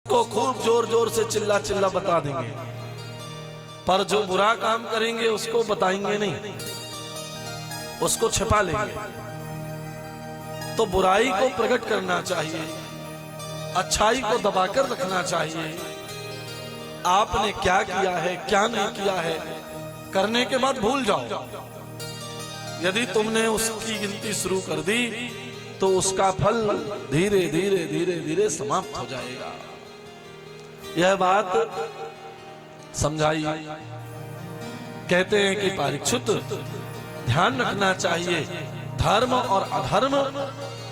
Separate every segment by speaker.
Speaker 1: को खूब जोर जोर से चिल्ला चिल्ला बता देंगे, पर जो बुरा काम करेंगे उसको बताएंगे नहीं, उसको छिपा लेंगे। तो बुराई को प्रकट करना चाहिए, अच्छाई को दबाकर रखना चाहिए। आपने क्या किया है क्या नहीं किया है करने के बाद भूल जाओ। यदि तुमने उसकी गिनती शुरू कर दी तो उसका फल धीरे धीरे धीरे धीरे समाप्त हो जाएगा। यह बात समझाई। कहते हैं कि परीक्षित ध्यान रखना चाहिए, धर्म और अधर्म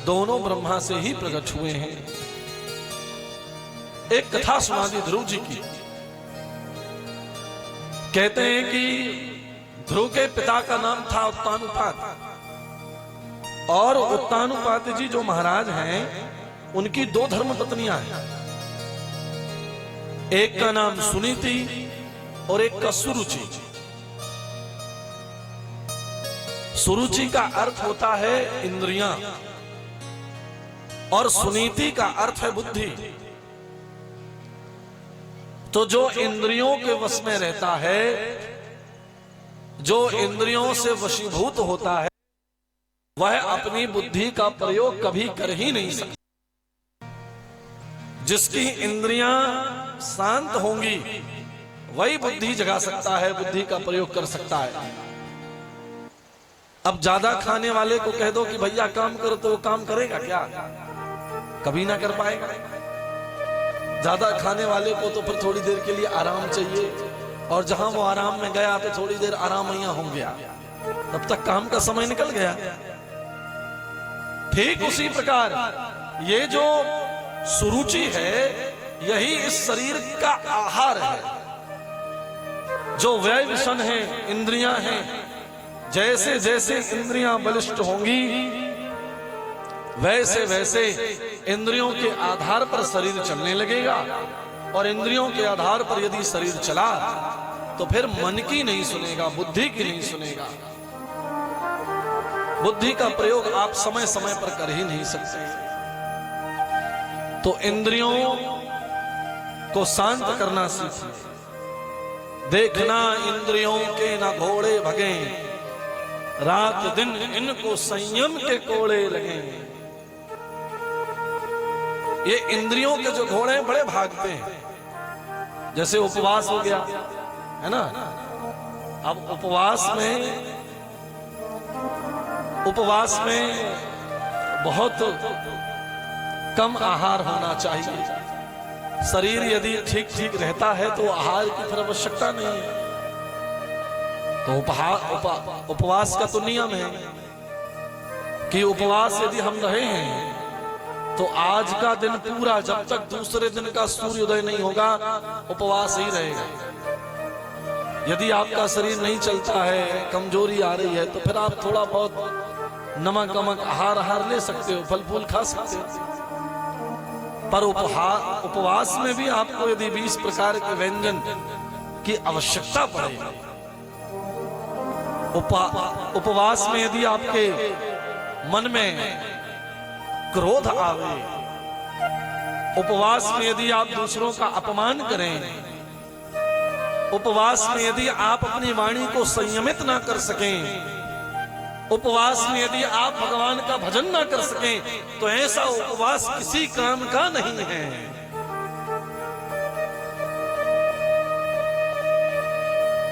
Speaker 1: दोनों ब्रह्मा से ही प्रकट हुए हैं। एक कथा सुना दी ध्रुव जी की। कहते हैं कि ध्रुव के पिता का नाम था उत्तानुपात, और उत्तानुपात जी जो महाराज हैं उनकी दो धर्म पत्नियां हैं। एक का नाम सुनीति और एक का सुरुचि। सुरुचि का अर्थ होता है इंद्रियां और सुनीति का अर्थ है बुद्धि। तो जो इंद्रियों के वश में रहता है, जो इंद्रियों से वशीभूत होता है, वह अपनी बुद्धि का प्रयोग कभी कर ही नहीं सकता। जिसकी इंद्रियां शांत होंगी वही बुद्धि जगा सकता है, बुद्धि का प्रयोग कर सकता है। अब ज्यादा खाने वाले को कह दो कि भैया काम करो, तो वो काम करेगा क्या? कभी ना कर पाएगा। ज्यादा खाने वाले को तो फिर थोड़ी देर के लिए आराम चाहिए, और जहां वो आराम में गया तो थोड़ी देर आराम यहाँ हो गया, तब तक काम का समय निकल गया। ठीक उसी प्रकार ये जो सुरुचि है, यही इस शरीर का आहार है। जो व्यय विषण है, इंद्रियां हैं, जैसे जैसे इंद्रियां बलिष्ठ होंगी वैसे वैसे इंद्रियों के आधार पर शरीर चलने लगेगा। और इंद्रियों के आधार पर यदि शरीर चला तो फिर मन की नहीं सुनेगा, बुद्धि की नहीं सुनेगा। बुद्धि का प्रयोग आप समय समय पर कर ही नहीं सकते। तो इंद्रियों को शांत करना सीखिए। देखना इंद्रियों के न घोड़े भगे, रात दिन इनको संयम के कोड़े लगे। ये इंद्रियों के जो घोड़े हैं बड़े भागते हैं। जैसे उपवास हो गया है ना, अब उपवास में बहुत कम आहार होना चाहिए। शरीर यदि ठीक ठीक रहता है तो आहार की फिर आवश्यकता नहीं है। तो उपवास का तो नियम है कि उपवास यदि हम रहे हैं तो आज का दिन पूरा, जब तक दूसरे दिन का सूर्योदय नहीं होगा, उपवास ही रहेगा। यदि आपका शरीर नहीं चलता है, कमजोरी आ रही है, तो फिर आप थोड़ा बहुत नमक गमक आहार ले सकते हो, फल फूल खा सकते हो। पर उपवास में भी आपको यदि 20 प्रकार के व्यंजन की आवश्यकता पड़े, उपवास में यदि आपके मन में क्रोध आवे, उपवास में यदि आप दूसरों का अपमान करें, उपवास में यदि आप अपनी वाणी को संयमित ना कर सकें, उपवास में यदि आप भगवान का भजन ना कर सकें, तो ऐसा उपवास किसी काम का नहीं है।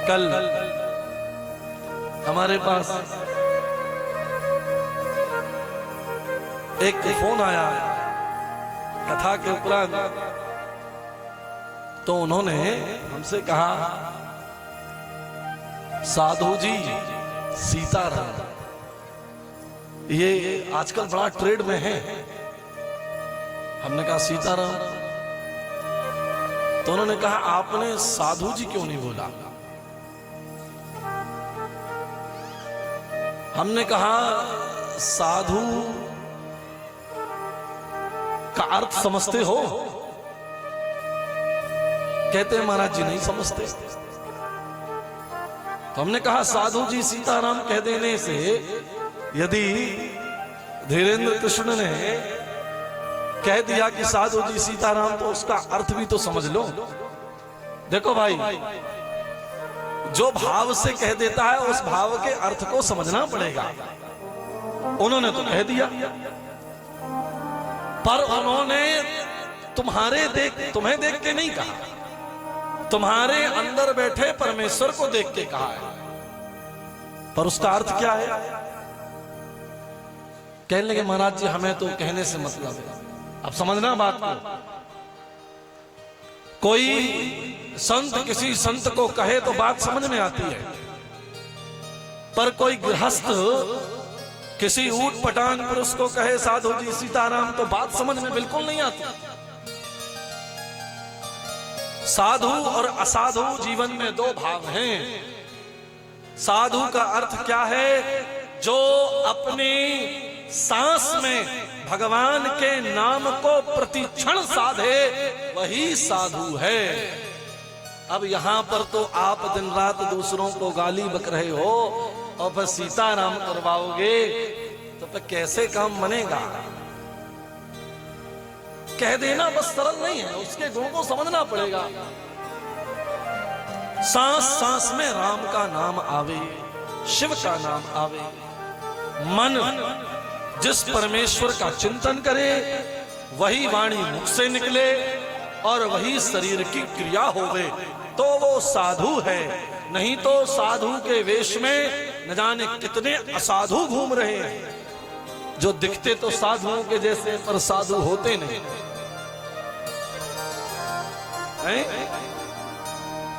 Speaker 1: कल हमारे पास एक फोन आया कथा के उपरांत, तो उन्होंने हमसे कहा, साधु जी सीताराम ये आजकल बड़ा ट्रेड में है। हमने कहा सीताराम, तो उन्होंने कहा आपने साधु जी क्यों नहीं बोला? हमने कहा साधु का अर्थ समझते हो? कहते हैं महाराज जी नहीं समझते। तो हमने कहा साधु जी सीताराम कह देने से यदि धीरेन्द्र कृष्ण ने कह दिया कि साधु जी सीताराम, तो उसका अर्थ भी तो समझ लो। देखो भाई, जो भाव से कह देता है उस भाव के अर्थ को समझना पड़ेगा। उन्होंने तो कह दिया, पर उन्होंने तुम्हें देख के नहीं कहा, तुम्हारे अंदर बैठे परमेश्वर को देख के कहा है। पर उसका अर्थ क्या है? कहने लगे महाराज जी हमें तो कहने से मतलब है। अब समझना बात को, कोई संत किसी संत को कहे तो बात समझ में आती है, पर कोई गृहस्थ किसी ऊट पटांग पुरुष को कहे साधु जी सीताराम, तो बात समझ में बिल्कुल नहीं आती। साधु और असाधु जीवन में दो भाव हैं। साधु का अर्थ क्या है? जो अपनी सांस में भगवान के नाम को प्रतिक्षण साधे, वही साधु है। अब यहां पर तो आप दिन रात दूसरों को गाली बक रहे हो और फिर सीताराम करवाओगे, तो फिर कैसे काम बनेगा? कह देना बस सरल नहीं है, उसके गुण को समझना पड़ेगा। सांस सांस में राम का नाम आवे, शिव का नाम आवे। मन जिस परमेश्वर का चिंतन करे, वही वाणी मुख से निकले और वही शरीर की क्रिया होवे, तो वो साधु है। नहीं तो साधु के वेश में न जाने कितने असाधु घूम रहे हैं, जो दिखते तो साधुओं के जैसे पर साधु होते नहीं हैं।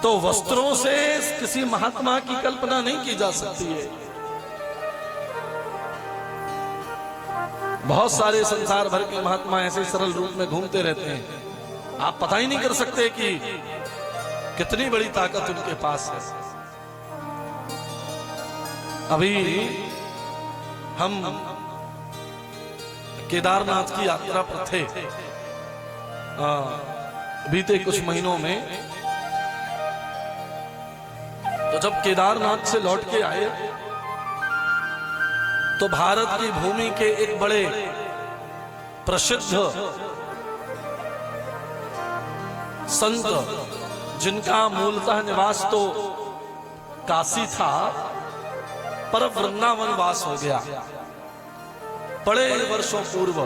Speaker 1: तो वस्त्रों से किसी महात्मा की कल्पना नहीं की जा सकती है। बहुत सारे संसार भर के महात्मा ऐसे सरल रूप में घूमते रहते हैं, आप पता ही नहीं कर सकते कि कितनी बड़ी ताकत उनके पास है। अभी हम केदारनाथ की यात्रा पर थे, बीते कुछ महीनों में। तो जब केदारनाथ से लौट के आए, तो भारत की भूमि के एक बड़े प्रसिद्ध संत, जिनका मूलतः निवास तो काशी था, पर वृंदावन वास हो गया बड़े वर्षों पूर्व।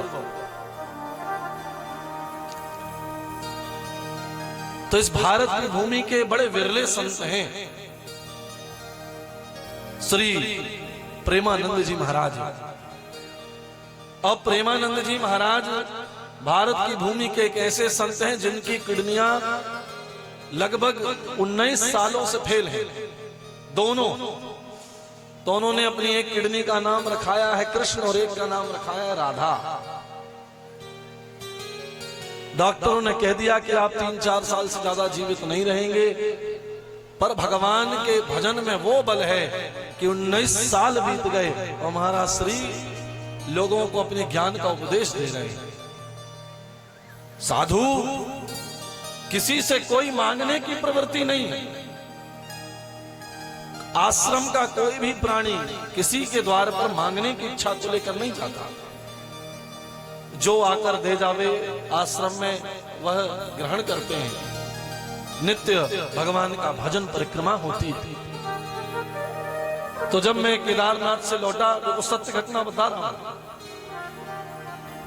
Speaker 1: तो इस भारत की भूमि के बड़े विरले संत हैं श्री प्रेमानंद जी महाराज। अब प्रेमानंद जी महाराज भारत की भूमि के एक ऐसे संत हैं जिनकी किडनियां लगभग 19 सालों से फेल हैं, दोनों। तो उन्होंने अपनी एक किडनी का नाम रखाया है कृष्ण और एक का नाम रखाया है राधा। डॉक्टरों ने कह दिया कि आप 3-4 साल से ज्यादा जीवित नहीं रहेंगे, पर भगवान के भजन में वो बल है कि 19 साल बीत गए और महाराज श्री लोगों को अपने ज्ञान का उपदेश दे रहे हैं। साधु किसी से कोई मांगने की प्रवृत्ति नहीं है। आश्रम का कोई भी प्राणी किसी के द्वार पर मांगने की इच्छा को लेकर नहीं जाता। जो आकर दे जावे आश्रम में वह ग्रहण करते हैं। नित्य भगवान का भजन परिक्रमा होती है। तो जब मैं केदारनाथ से लौटा, तो सत्य घटना बता रहा हूं,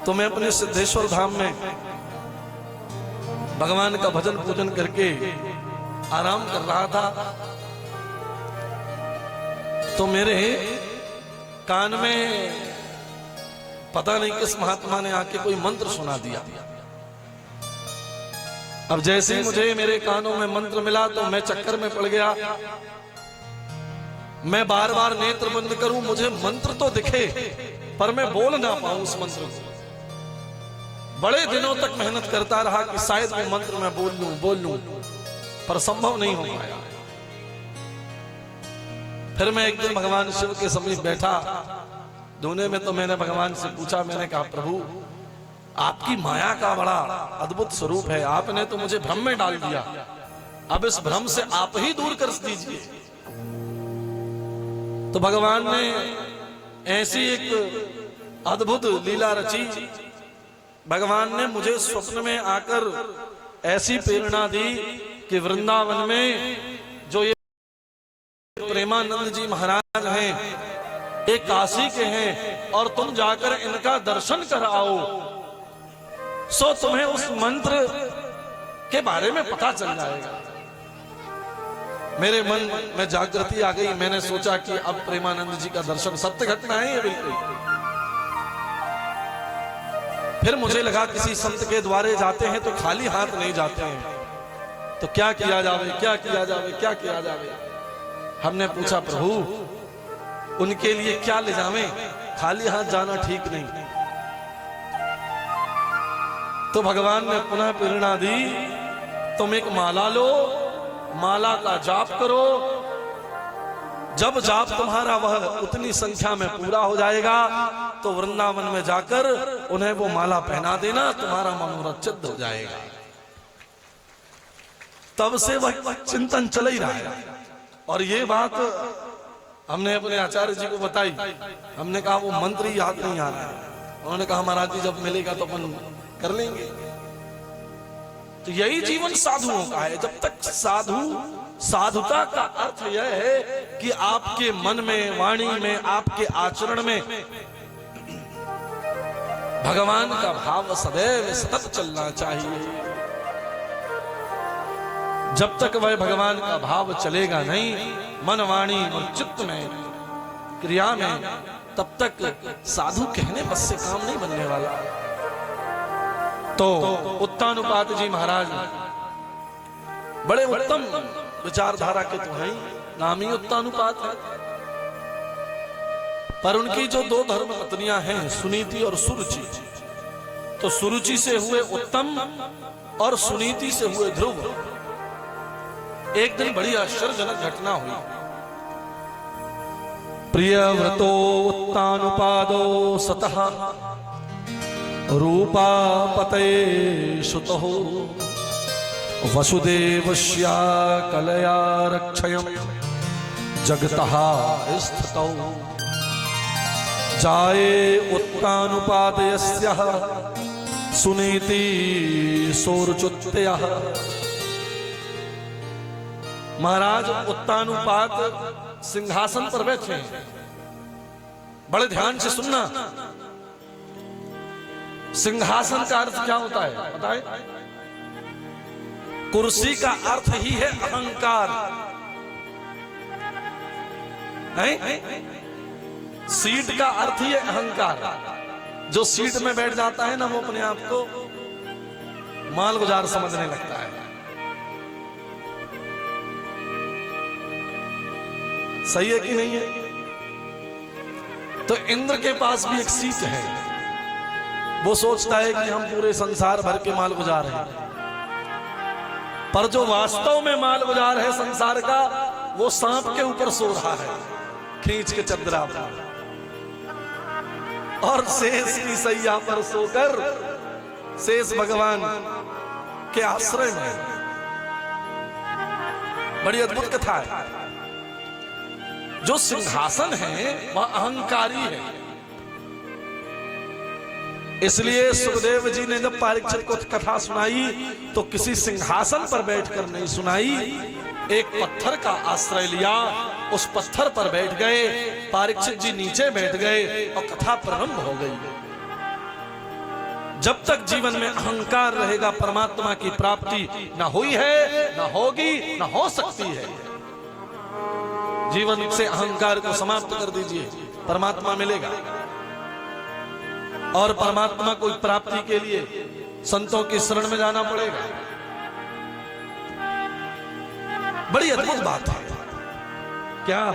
Speaker 1: तो मैं अपने सिद्धेश्वर धाम में भगवान का भजन पूजन करके आराम कर रहा था। तो मेरे कान में पता नहीं किस महात्मा ने आके कोई मंत्र सुना दिया। अब जैसे ही मुझे मेरे कानों में मंत्र मिला, तो मैं चक्कर में पड़ गया। मैं बार बार नेत्र बंद करूं, मुझे मंत्र तो दिखे पर मैं बोल ना पाऊं उस मंत्र को। बड़े दिनों तक मेहनत करता रहा कि शायद वो मंत्र मैं बोल लूं, पर संभव नहीं हो पाया। फिर मैं एक दिन भगवान शिव के समीप बैठा धोने में, तो मैंने भगवान से पूछा, मैंने कहा प्रभु आपकी माया का बड़ा अद्भुत स्वरूप है, आपने तो मुझे भ्रम में डाल दिया, अब इस भ्रम से आप ही दूर कर दीजिए। तो भगवान ने ऐसी एक अद्भुत लीला रची, भगवान ने मुझे स्वप्न में आकर ऐसी प्रेरणा दी कि वृंदावन में जो ये प्रेमानंद जी महाराज हैं, एक काशी के हैं, और तुम जाकर इनका दर्शन कर आओ, सो तुम्हें उस मंत्र के बारे में पता चल जाएगा। मेरे मन में जागृति आ गई। मैंने सोचा कि अब प्रेमानंद जी का दर्शन, सत्य घटना है ये बिल्कुल। फिर मुझे लगा किसी संत के द्वारे जाते हैं तो खाली हाथ नहीं जाते हैं, तो क्या किया जावे, क्या किया जावे, क्या किया जावे। हमने पूछा प्रभु उनके लिए क्या ले जावें, खाली हाथ जाना ठीक नहीं। तो भगवान ने पुनः प्रेरणा दी, तुम एक माला लो, माला का जाप करो, जब जाप तुम्हारा वह उतनी संख्या में पूरा हो जाएगा तो वृंदावन में जाकर उन्हें वो माला पहना देना, तुम्हारा मनोरथ सिद्ध हो जाएगा। तब से वह चिंतन चल ही रहा है। और ये बात हमने अपने आचार्य जी को बताई। हमने कहा वो मंत्र ही याद नहीं आ रहा है। उन्होंने कहा महाराज जी जब मिलेगा तो अपन कर लेंगे। तो यही जीवन साधुओं का है। जब तक साधुता का अर्थ यह है कि आपके मन में, वाणी में, आपके आचरण में भगवान का भाव सदैव सतत चलना चाहिए। जब तक वह भगवान का भाव चलेगा नहीं मन, वाणी और चित्त में, क्रिया में, तब तक साधु कहने बस से काम नहीं बनने वाला। तो उत्तानुपात जी महाराज बड़े उत्तम विचारधारा के तो हैं, नाम ही उत्तानुपात है। पर उनकी जो दो धर्म पत्नियां हैं, सुनीति और सुरुचि, तो सुरुचि से हुए उत्तम और सुनीति से हुए ध्रुव। एक दिन बड़ी आश्चर्यजनक घटना हुई। प्रियव्रतो उत्तानुपादो सतः रूपापते सुतः वसुदेवस्या कलया रक्षयम् जगतः स्थितौ जाये उत्तानुपादयस्यः सुनीति सोरुचुत्यः। महाराज उत्तानुपात सिंहासन पर बैठे हैं। बड़े ध्यान से सुनना। सिंहासन का अर्थ क्या होता है पता है? कुर्सी का अर्थ ही है अहंकार, है? सीट का अर्थ ही है अहंकार। जो सीट में बैठ जाता है ना वो अपने आप को मालगुजार समझने लगता है। सही है कि नहीं है? तो इंद्र के पास भी एक सीट है। वो सोचता है कि हम पूरे संसार भर के मालगुजार हैं, पर जो वास्तव में मालगुजार है संसार का, वो सांप के ऊपर सो रहा है खींच के चद्रा पर, और शेष की सैया पर सोकर शेष भगवान के आश्रय में। बड़ी अद्भुत कथा है। जो सिंहासन है वह अहंकारी है। इसलिए सुखदेव जी ने जब परीक्षित को कथा सुनाई तो किसी सिंहासन पर बैठकर नहीं सुनाई, एक पत्थर का आश्रय लिया, उस पत्थर पर बैठ गए, परीक्षित जी नीचे बैठ गए और कथा प्रारंभ हो गई। जब तक जीवन में अहंकार रहेगा परमात्मा की प्राप्ति न हुई है, न होगी, न हो सकती है। जीवन से अहंकार को समाप्त कर दीजिए, परमात्मा मिलेगा। और परमात्मा को प्राप्ति के लिए संतों की शरण में जाना पड़ेगा। बड़ी अद्भुत बात है। क्या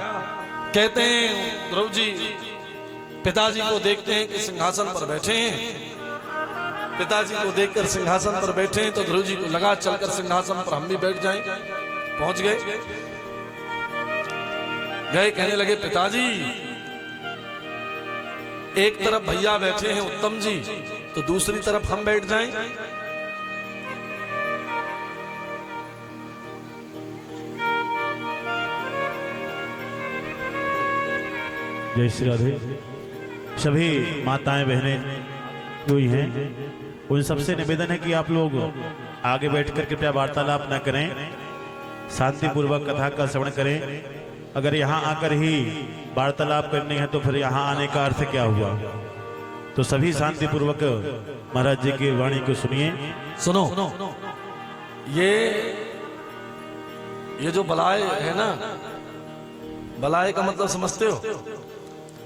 Speaker 1: कहते हैं? ध्रुव जी पिताजी को देखते हैं कि सिंहासन पर बैठे हैं। पिताजी को देखकर सिंहासन पर बैठे हैं तो ध्रुव जी को लगा चलकर सिंहासन पर हम भी बैठ जाएं। पहुंच गए, कहने लगे पिताजी एक तरफ भैया बैठे हैं उत्तम जी, तो दूसरी तरफ हम बैठ जाएं।
Speaker 2: जय श्री राधे। सभी माताएं बहनें हुई हैं, उन सबसे निवेदन है कि आप लोग आगे बैठकर कृपया वार्तालाप न करें, शांतिपूर्वक कथा का श्रवण करें। अगर यहाँ आकर ही वार्तालाप करनी है तो फिर यहाँ आने का अर्थ क्या हुआ? तो सभी शांतिपूर्वक महाराज जी की वाणी को सुनिए।
Speaker 1: सुनो, ये जो बलाय है ना, बलाय का मतलब समझते हो?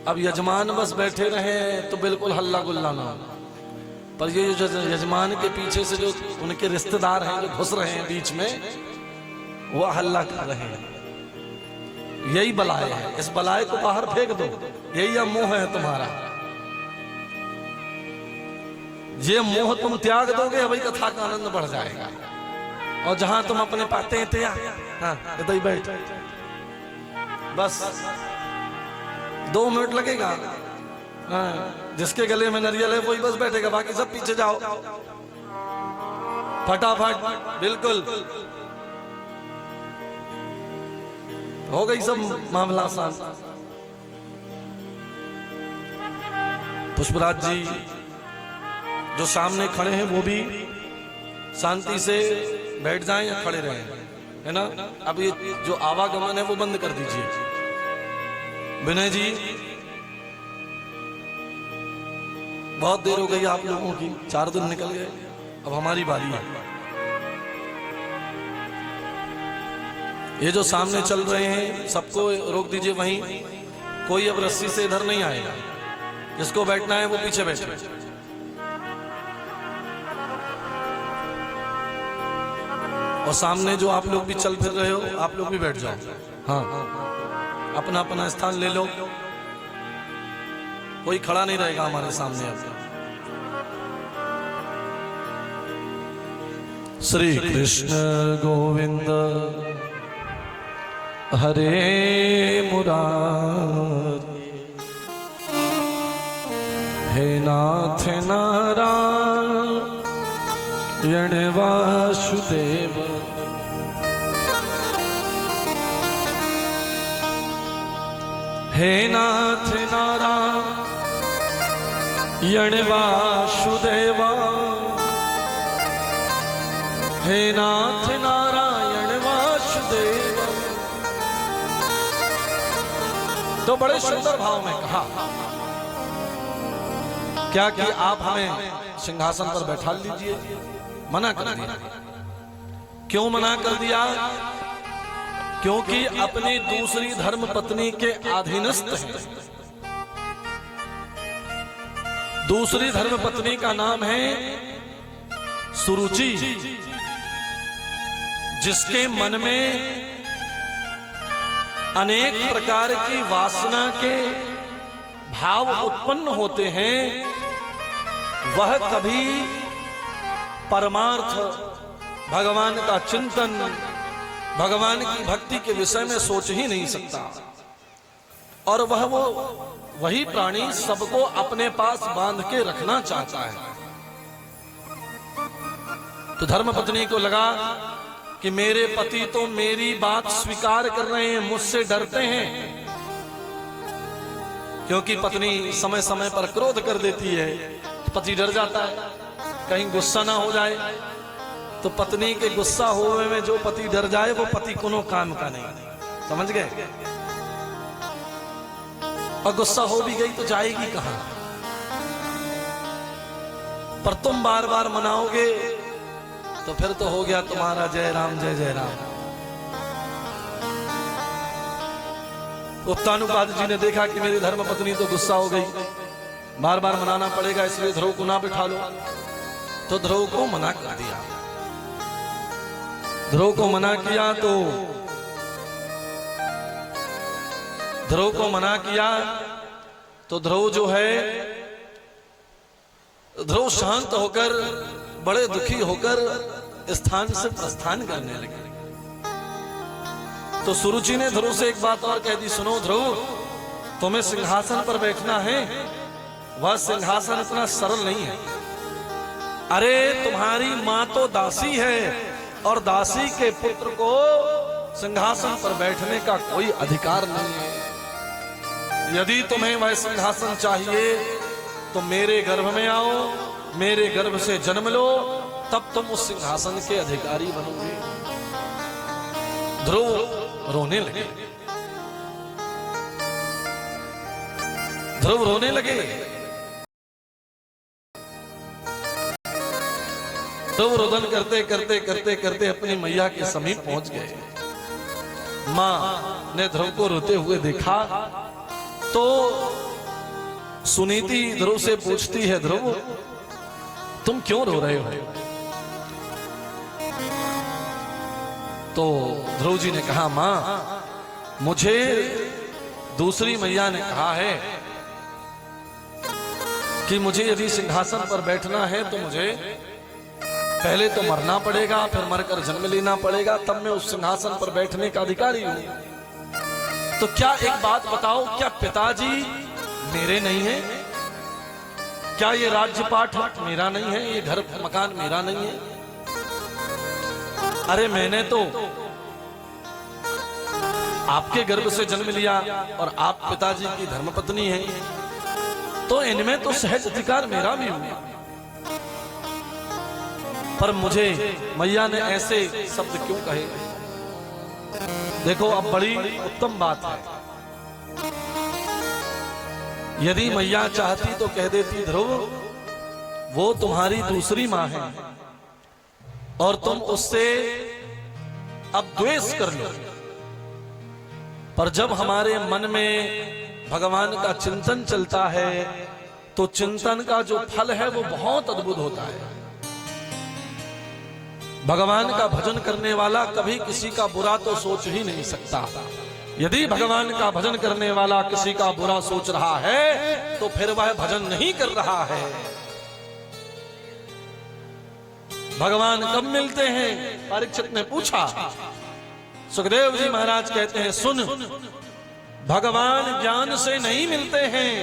Speaker 1: अब यजमान बस बैठे रहे तो बिल्कुल हल्ला गुल्ला ना हो, पर ये जो यजमान के पीछे से जो उनके रिश्तेदार हैं जो घुस रहे हैं बीच में, वो हल्ला कर रहे हैं। यही बलाय है, इस बलाय को बाहर फेंक दो। यही मोह है तुम्हारा, ये मोह तुम त्याग दोगे, वही कथा का आनंद बढ़ जाएगा। और जहां तुम अपने पाते हैं हाँ इधर ही बैठ, बस 2 मिनट लगेगा। हाँ, जिसके गले में नरियल है वही बस बैठेगा, बाकी सब पीछे जाओ फटाफट। बिल्कुल हो गई सब मामला आसान। पुष्पराज जी जो सामने खड़े हैं वो भी शांति से बैठ जाएं या खड़े रहें, है ना। अब ये जो आवागमन है वो बंद कर दीजिए। विनय जी, बहुत देर हो गई आप लोगों की, 4 दिन निकल गए, अब हमारी बारी है। ये जो सामने चल रहे हैं सबको रोक दीजिए वहीं, कोई अब रस्सी से इधर नहीं आएगा। जिसको बैठना है वो पीछे बैठे। और सामने जो आप लोग भी चल फिर रहे हो, आप लोग भी बैठ जाओ। हाँ, अपना अपना स्थान ले लो, कोई खड़ा नहीं रहेगा हमारे सामने। अब श्री कृष्ण गोविंद हरे मुरारी, हे नाथ नारायण वासुदेव, हे नाथ नारायण वासुदेवा, हे नाथ नारायण वासुदेव। तो बड़े सुंदर भाव में कहा क्या कि आप हमें सिंहासन पर बैठा लीजिए। मना कर दिया। क्यों मना कर दिया? क्योंकि अपनी दूसरी धर्म पत्नी के अधीनस्थ हैं। दूसरी धर्म पत्नी का नाम है सुरुचि, जिसके मन में अनेक प्रकार की वासना के भाव उत्पन्न होते हैं। वह कभी परमार्थ, भगवान का चिंतन, भगवान की भक्ति के विषय में सोच ही नहीं सकता। और वही प्राणी सबको अपने पास बांध के रखना चाहता है। तो धर्मपत्नी को लगा कि मेरे पति तो मेरी बात स्वीकार कर रहे हैं, मुझसे डरते हैं। क्योंकि पत्नी समय समय पर क्रोध कर देती है, पति डर जाता है कहीं गुस्सा ना हो जाए। तो पत्नी के गुस्सा होने में जो पति डर जाए वो पति कोनो काम का नहीं। समझ गए? और गुस्सा हो भी गई तो जाएगी कहां? पर तुम बार बार मनाओगे तो फिर तो हो गया तुम्हारा जय राम जय जय राम। उत्तानुपाद जी ने देखा कि मेरी धर्मपत्नी तो गुस्सा हो गई, बार बार मनाना पड़ेगा, इसलिए ध्रुव को ना बिठा लो। तो ध्रुव को मना कर दिया। ध्रुव को मना किया तो ध्रुव जो है, ध्रुव शांत होकर, बड़े दुखी होकर स्थान से प्रस्थान करने लगे। तो सुरुचि ने ध्रुव से एक बात और कह दी, सुनो ध्रुव, तुम्हें सिंहासन पर बैठना है, वह सिंहासन इतना सरल नहीं है। अरे तुम्हारी मां तो दासी है, और दासी के पुत्र को सिंहासन पर बैठने का कोई अधिकार नहीं है। यदि तुम्हें वह सिंहासन चाहिए तो मेरे गर्भ में आओ, मेरे गर्भ से जन्म लो, तब तुम उस सिंहासन के अधिकारी बनोगे। ध्रुव रोने लगे। ध्रुव रोने लगे। ध्रुव रोदन करते करते करते करते अपनी मैया के समीप पहुंच गए। मां ने ध्रुव को रोते हुए देखा तो सुनीति ध्रुव से पूछती है, ध्रुव तुम क्यों रो रहे हो? तो ध्रुव जी ने कहा, मां मुझे दूसरी मैया ने कहा है कि मुझे यदि सिंहासन पर बैठना है तो मुझे पहले तो मरना पड़ेगा, फिर मरकर जन्म लेना पड़ेगा, तब मैं उस सिंहासन पर बैठने का अधिकारी हूं। तो क्या एक बात बताओ, क्या पिताजी मेरे नहीं है? क्या ये राज्यपाठ मेरा नहीं है? ये घर मकान मेरा नहीं है? अरे मैंने तो आपके गर्भ से जन्म लिया और आप पिताजी की धर्मपत्नी हैं, तो इनमें तो सहज अधिकार मेरा भी हुआ। पर मुझे मैया ने ऐसे शब्द क्यों कहे? देखो अब बड़ी उत्तम बात है। यदि मैया चाहती तो कह देती, ध्रुव वो तुम्हारी दूसरी मां है और तुम उससे अब द्वेष कर लो। पर जब हमारे मन में भगवान का चिंतन चलता है तो चिंतन का जो फल है वो बहुत अद्भुत होता है। भगवान का भजन करने वाला कभी किसी का बुरा तो सोच ही नहीं सकता। यदि भगवान का भजन करने वाला किसी का बुरा सोच रहा है तो फिर वह भजन नहीं कर रहा है। भगवान कब मिलते हैं? परीक्षित ने पूछा। सुखदेव जी महाराज कहते हैं, सुन, भगवान ज्ञान से नहीं मिलते हैं,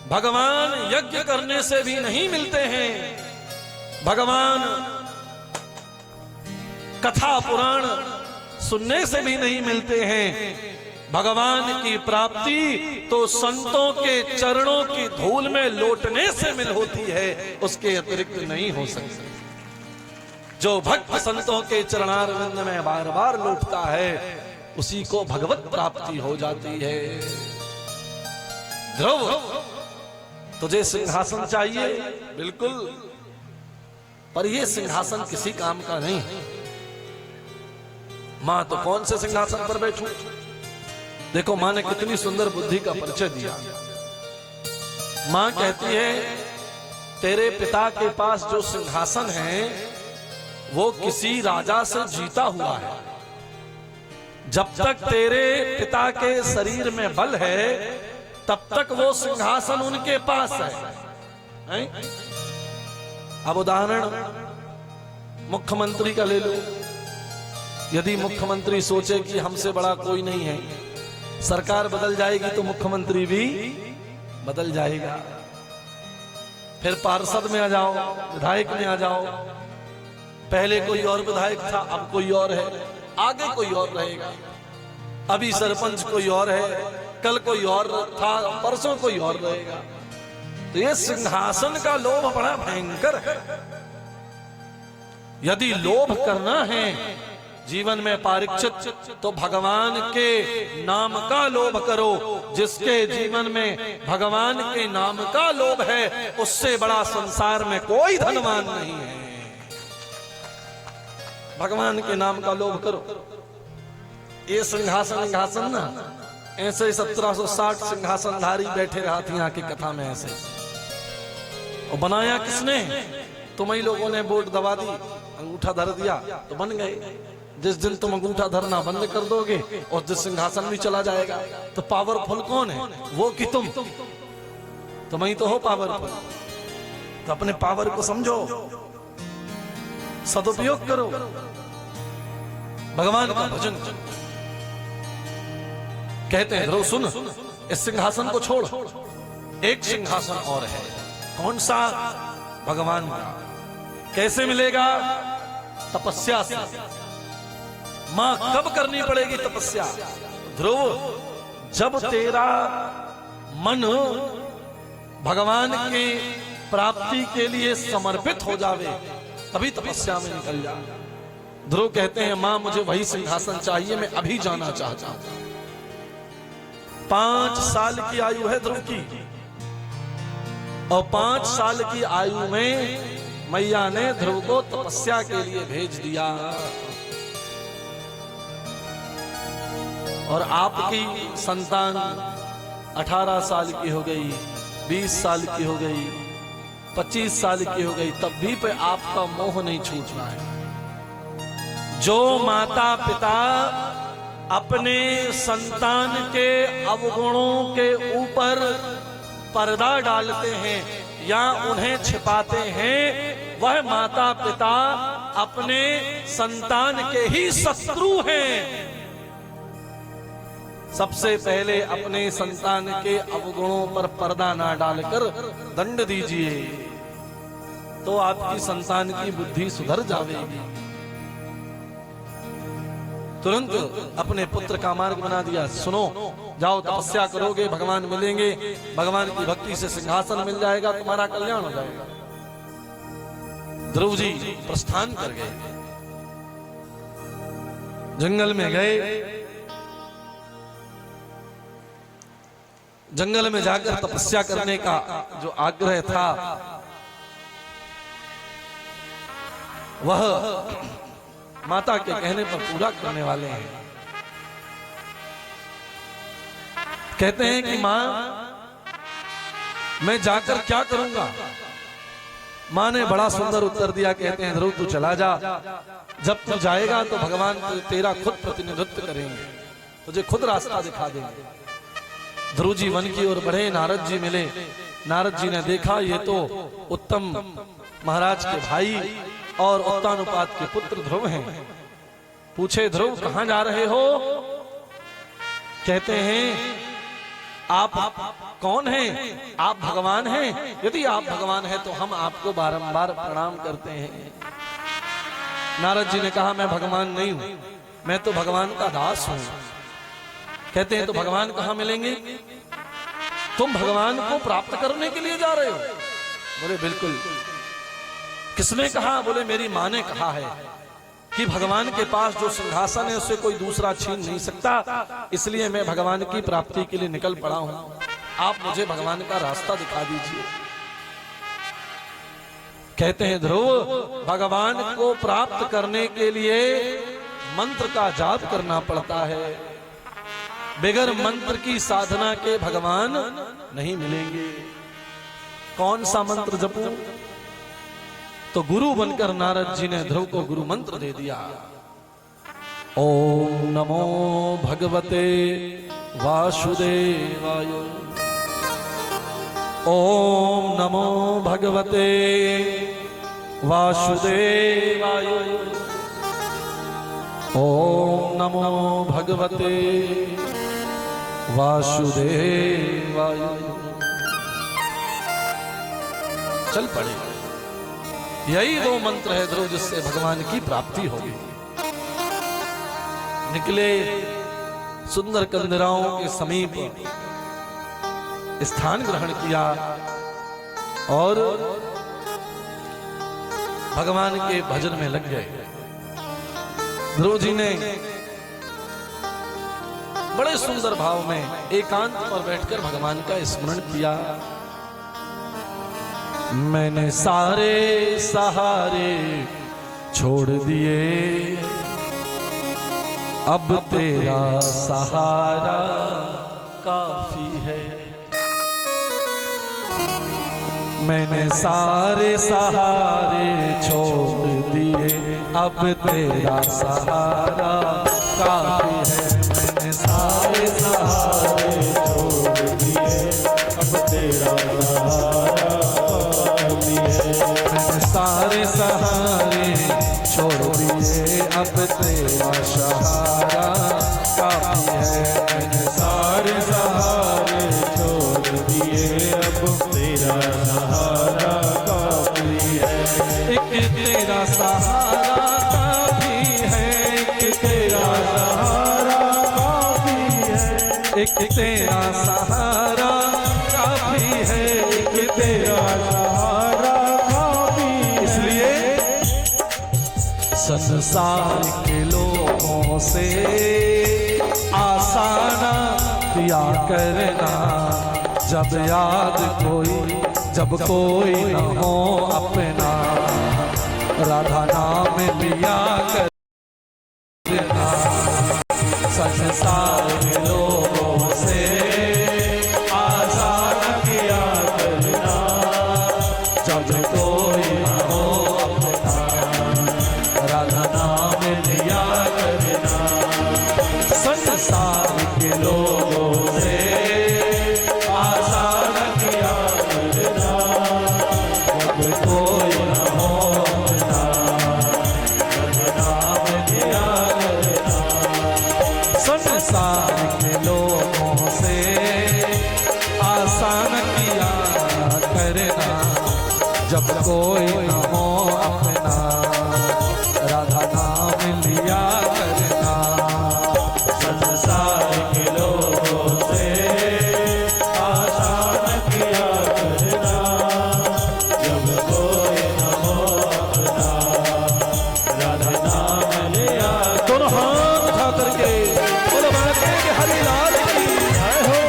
Speaker 1: भगवान यज्ञ करने से भी नहीं मिलते हैं, भगवान कथा पुराण सुनने से भी नहीं मिलते हैं। भगवान की प्राप्ति तो संतों के चरणों की धूल में लौटने से मिल होती है, उसके अतिरिक्त नहीं हो सकती। जो भक्त संतों के चरणारविंद में बार बार लौटता है उसी को भगवत प्राप्ति हो जाती है। ध्रुव तुझे सिंहासन चाहिए? बिल्कुल, पर यह सिंहासन किसी काम का नहीं। मां तो कौन से सिंहासन पर बैठूं? देखो मां ने कितनी सुंदर बुद्धि का परिचय दिया। मां कहती है, तेरे पिता के पास जो सिंहासन है वो किसी राजा से जीता हुआ है। जब तक तेरे पिता के शरीर में बल है तब तक वो सिंहासन उनके पास है। अब उदाहरण मुख्यमंत्री का ले लो। यदि मुख्यमंत्री सोचे कि हमसे बड़ा कोई नहीं है, सरकार बदल जाएगी तो मुख्यमंत्री भी बदल जाएगा। फिर पार्षद में आ जाओ, विधायक में आ जाओ। पहले कोई और विधायक था, अब कोई और है, आगे कोई और रहेगा। अभी सरपंच कोई और है, कल कोई और था, परसों कोई और रहेगा। तो ये सिंहासन का लोभ बड़ा भयंकर है। यदि लोभ करना है जीवन में परीक्षित, तो भगवान के नाम का लोभ करो। जिसके जीवन में भगवान के नाम का लोभ है उससे बड़ा संसार में कोई धनवान नहीं है। भगवान के नाम का लोभ करो। ये सिंहासन ना ऐसे 1760 सिंहासनधारी बैठे रहा थी यहाँ की कथा में ऐसे। और बनाया किसने? तुम्ही लोगों ने वोट दबा दी, अंगूठा धर दिया तो बन गए। जिस दिन तुम अंगूठा धरना बंद कर दोगे और जिस सिंहासन भी चला जाएगा, तो पावरफुल कौन है? वो कि तुम ही तो हो पावरफुल। तो अपने पावर को समझो, सदुपयोग करो, भगवान का भजन करो। कहते हैं, ध्रुव सुन, इस सिंहासन को छोड़, एक सिंहासन और है। कौन सा? भगवान का। कैसे मिलेगा? तपस्या से। मां कब करनी पड़ेगी तपस्या? ध्रुव, जब तेरा मन भगवान के प्राप्ति के लिए समर्पित हो जावे तभी तपस्या में निकल जाए। ध्रुव कहते हैं मां मुझे वही सिंहासन चाहिए, मैं अभी जाना चाहता हूं। 5 साल की आयु है ध्रुव की, और 5 साल की आयु में मैया ने ध्रुव को तपस्या के लिए भेज दिया। और आपकी संतान 18 साल की हो गई, 20 साल की हो गई, 25 साल की हो गई, तब भी पे आपका मोह नहीं छूटना है। जो माता पिता अपने संतान के अवगुणों के ऊपर पर्दा डालते हैं या उन्हें छिपाते हैं, वह माता पिता अपने संतान के ही शत्रु हैं। सबसे पहले अपने संतान के अवगुणों पर पर्दा ना डालकर दंड दीजिए, तो आपकी संतान की बुद्धि सुधर जाएगी। तुरंत अपने पुत्र का मार्ग बना दिया। सुनो, जाओ तपस्या करोगे, भगवान मिलेंगे, भगवान की भक्ति से सिंहासन मिल जाएगा, तुम्हारा कल्याण हो जाएगा। ध्रुव जी प्रस्थान कर गए, जंगल में गए। जंगल में जाकर तपस्या करने का जो आग्रह था वह माता के कहने पर पूरा करने वाले हैं। कहते हैं कि मां मैं जाकर क्या करूंगा। मां ने बड़ा सुंदर उत्तर दिया। कहते हैं ध्रुव तू चला जा, जब तू जाएगा तो भगवान तेरा खुद प्रतिनिधित्व करेंगे, तुझे खुद रास्ता दिखा देंगे। ध्रुव जी वन की ओर बढ़े, नारद जी मिले। नारद जी ने देखा ये तो उत्तम महाराज के भाई और उत्तानुपात के पुत्र ध्रुव हैं। पूछे ध्रुव कहां जा रहे हो। कहते हैं आप कौन हैं? आप भगवान हैं। यदि आप भगवान हैं तो हम आपको बारंबार प्रणाम करते हैं। नारद जी ने कहा मैं भगवान नहीं हूं, मैं तो भगवान का दास हूं। कहते हैं तो भगवान कहां मिलेंगे? तुम भगवान को प्राप्त करने के लिए जा रहे हो? बोले बिल्कुल। किसने कहा? बोले मेरी मां ने कहा है कि भगवान के पास जो सिंहासन है उसे कोई दूसरा छीन नहीं सकता, इसलिए मैं भगवान की प्राप्ति के लिए निकल पड़ा हूं। आप मुझे भगवान का रास्ता दिखा दीजिए। कहते हैं ध्रुव भगवान को प्राप्त करने के लिए मंत्र का जाप करना पड़ता है। बगैर मंत्र की साधना के भगवान नहीं मिलेंगे। कौन सा मंत्र जपूं? तो गुरु बनकर नारद जी ने ध्रुव को गुरु मंत्र दे दिया। ओम नमो भगवते वासुदेवाय। ओम नमो भगवते वासुदेवाय। ओम नमो भगवते वासुदेवाय। चल पड़े। यही 2 मंत्र है ध्रुव जिससे भगवान की प्राप्ति होगी। निकले, सुंदर कंदराओं के समीप स्थान ग्रहण किया और भगवान के भजन में लग गए। ध्रुव जी ने बड़े सुंदर भाव में एकांत पर बैठकर भगवान का स्मरण किया। मैंने सारे सहारे छोड़ दिए, अब तेरा सहारा काफी है। मैंने सारे सहारे छोड़ दिए, अब तेरा सहारा काफी है। मैंने सारे सहारे छोड़ दिए, अब तेरा सहारा काफी है। मैंने सारे सहारे छोड़ दिए, अब तेरा सहारा काफी है। मैंने सारे सहारे छोड़ दिए, अब तेरा सहारा काफी है। एक तेरा सहारा काफी है, एक तेरा सहारा काफी है। एक तेरा सहारा काफी है, एक तेरा सहारा संसार के लोगों से आसाना किया करना, जब याद कोई जब कोई न हो अपना, राधा नाम लिया करना। संसार के लोगों से आसाना किया करना, जब कोई न हो अपना, राधा नाम लिया करना। संसार के लोगों से आसान किया करना, जब कोई न हो अपना, राधा नाम लिया करना। संसार के लोगों से आसान किया करना, जब कोई न हो अपना, राधा नाम लिया करना। संसार के लोगों से आसान किया करना, जब कोई न हो अपना, राधा नाम लिया। दोनों हाथ उठा करके बोलो मानते हैं कि हरि लाल की जय हो।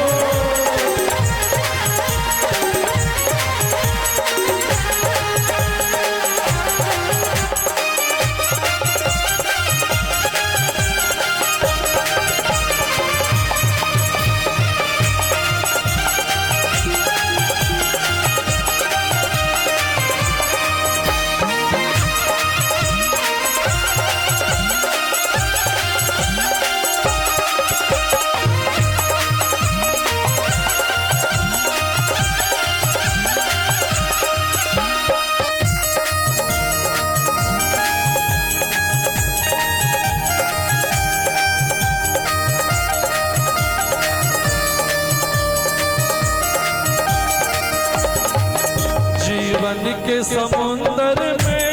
Speaker 1: जीवन के समुंदर में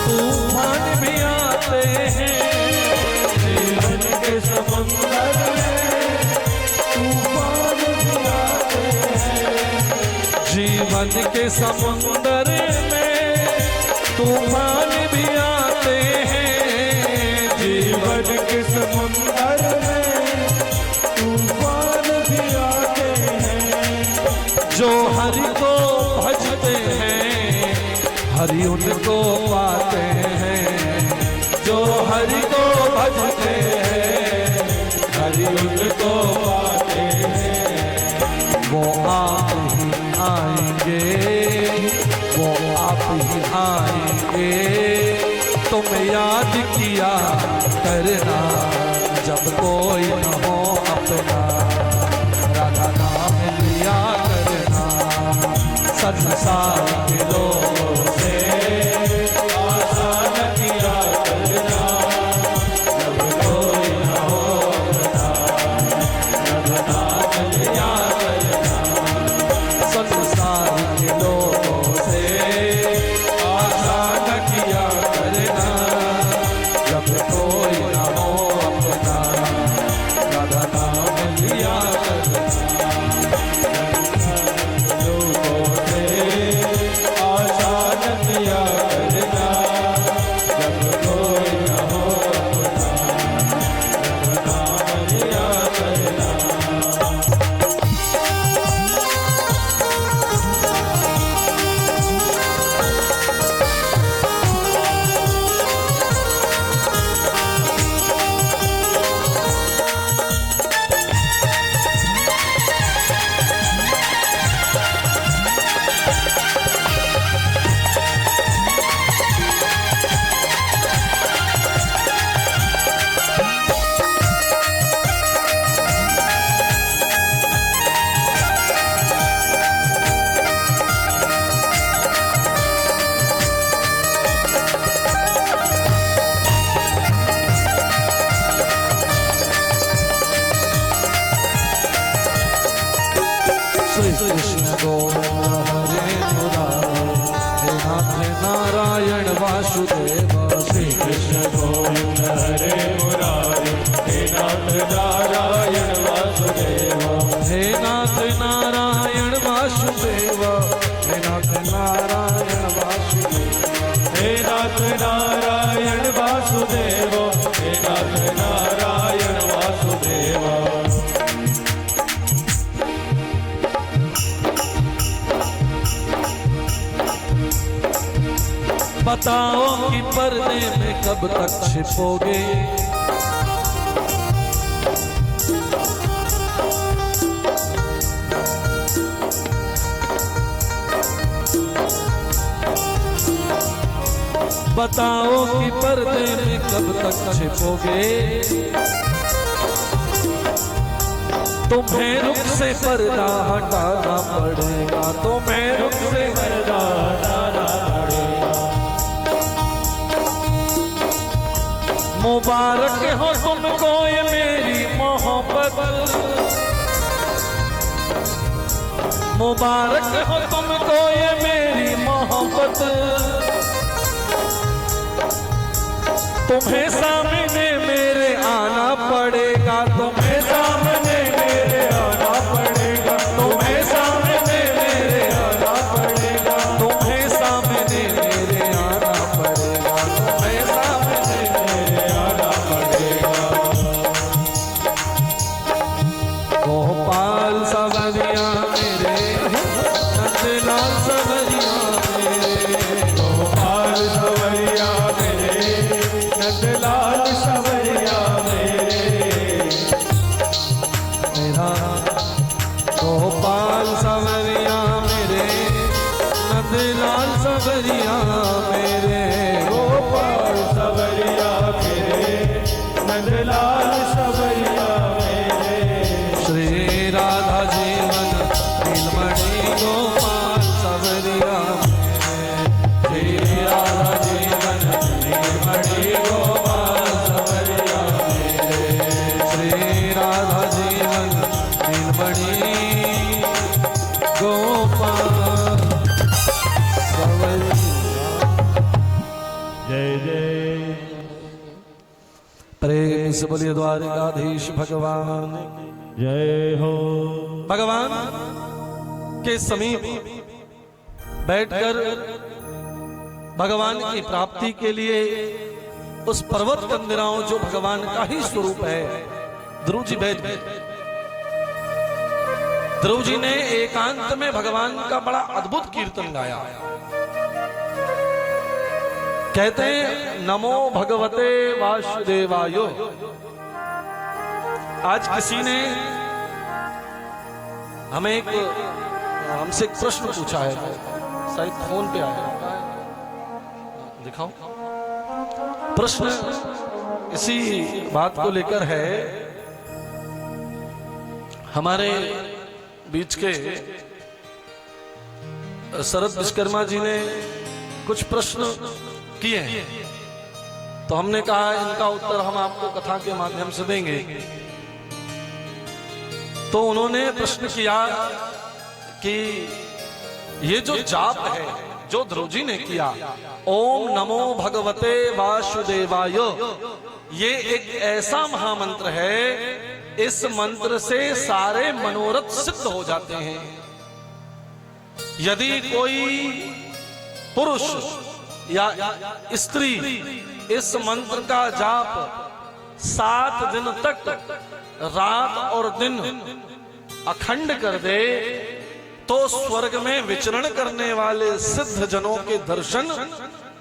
Speaker 1: तूफान भी आते हैं, जीवन के समुंदर में तूफान भी आते हैं। जीवन के समुंदर में तूफान भी आते हैं, जीवन के समुंदर में तूफान भी आते हैं। जो हरि को भजते हैं हरि उनको पाते हैं, जो हरि को भजते हैं हरि उनको पाते हैं। वो आप ही आएंगे, वो आप ही आएंगे, तुम याद किया करना, जब कोई न हो अपना, राधा नाम लिया करना। संसार के लोगों से आसान किया करना, जब कोई न हो अपना, राधा नाम लिया करना। संसार के लोगों से आसान किया करना, जब कोई न हो अपना, राधा नाम लिया करना। श्री कृष्ण गोविंद हरे मुरारे, हे नाथ नारायण वासुदेव। श्री कृष्ण गोविंद हरे मुरारे, हे नाथ नारायण वासुदेव। हे नाथ नारायण वासुदेव, हे नाथ नारायण वासुदेव। हे नाथ नारायण बताओ कि पर्दे में कब तक छिपोगे। बताओ कि पर्दे में कब तक छिपोगे। तुम्हें रुख से पर्दा हटाना पड़ेगा, तुम्हें रुख से पर्दा हटाना पड़ेगा। मुबारक हो तुमको ये मेरी मोहब्बत, मुबारक हो तुमको ये मेरी मोहब्बत। तुम्हें सामने मेरे आना पड़ेगा, तुम्हें सामने मेरे आना पड़ेगा, तुम्हें सामने मेरे आना पड़ेगा, तुम्हें सामने मेरे आना पड़ेगा, तुम्हें सामने मेरे आना पड़ेगा। गोपाल सवरिया मेरे, नंदलाल सवरिया मेरे, गोपाल सवरिया मेरे, नंदलाल सवरिया मेरे, मेरा गोपाल सवरिया मेरे, नंदलाल सवरिया मेरे, गोपाल सवरिया मेरे, नंदलाल सवरिया मेरे। श्री राधा जीवन नीलमणि गोपाल सवरिया मेरे, श्री राधा जीवन नीलमणि गोपाल सवरिया मेरे, श्री राधा जीवन नीलमणि गोपाल सवरिया।
Speaker 2: जय जय।
Speaker 1: प्रेम से बोलिए द्वारिकाधीश भगवान
Speaker 2: जय हो।
Speaker 1: भगवान के समीप बैठकर भगवान की प्राप्ति के लिए उस पर्वत कंदराओं जो भगवान का ही स्वरूप है, ध्रुव जी बैठ गए। ध्रुव जी ने एकांत में भगवान का बड़ा अद्भुत कीर्तन गाया। कहते हैं नमो भगवते वासुदेवायो। आज किसी ने हमसे एक प्रश्न पूछा है, शायद फोन पे आया, दिखाओ। प्रश्न इसी बात को लेकर है। हमारे बीच के शरद विश्वकर्मा जी ने कुछ प्रश्न किए हैं, तो हमने कहा इनका उत्तर हम आपको कथा के माध्यम से देंगे। तो उन्होंने प्रश्न किया कि ये जो जाप है जो ध्रुव जी ने किया, ओम नमो भगवते वासुदेवाय, ये एक ऐसा महामंत्र है, इस मंत्र से सारे मनोरथ सिद्ध हो जाते हैं। यदि कोई पुरुष या स्त्री इस मंत्र का जाप 7 दिन तक रात और दिन अखंड कर दे, तो स्वर्ग में विचरण करने वाले सिद्ध जनों के दर्शन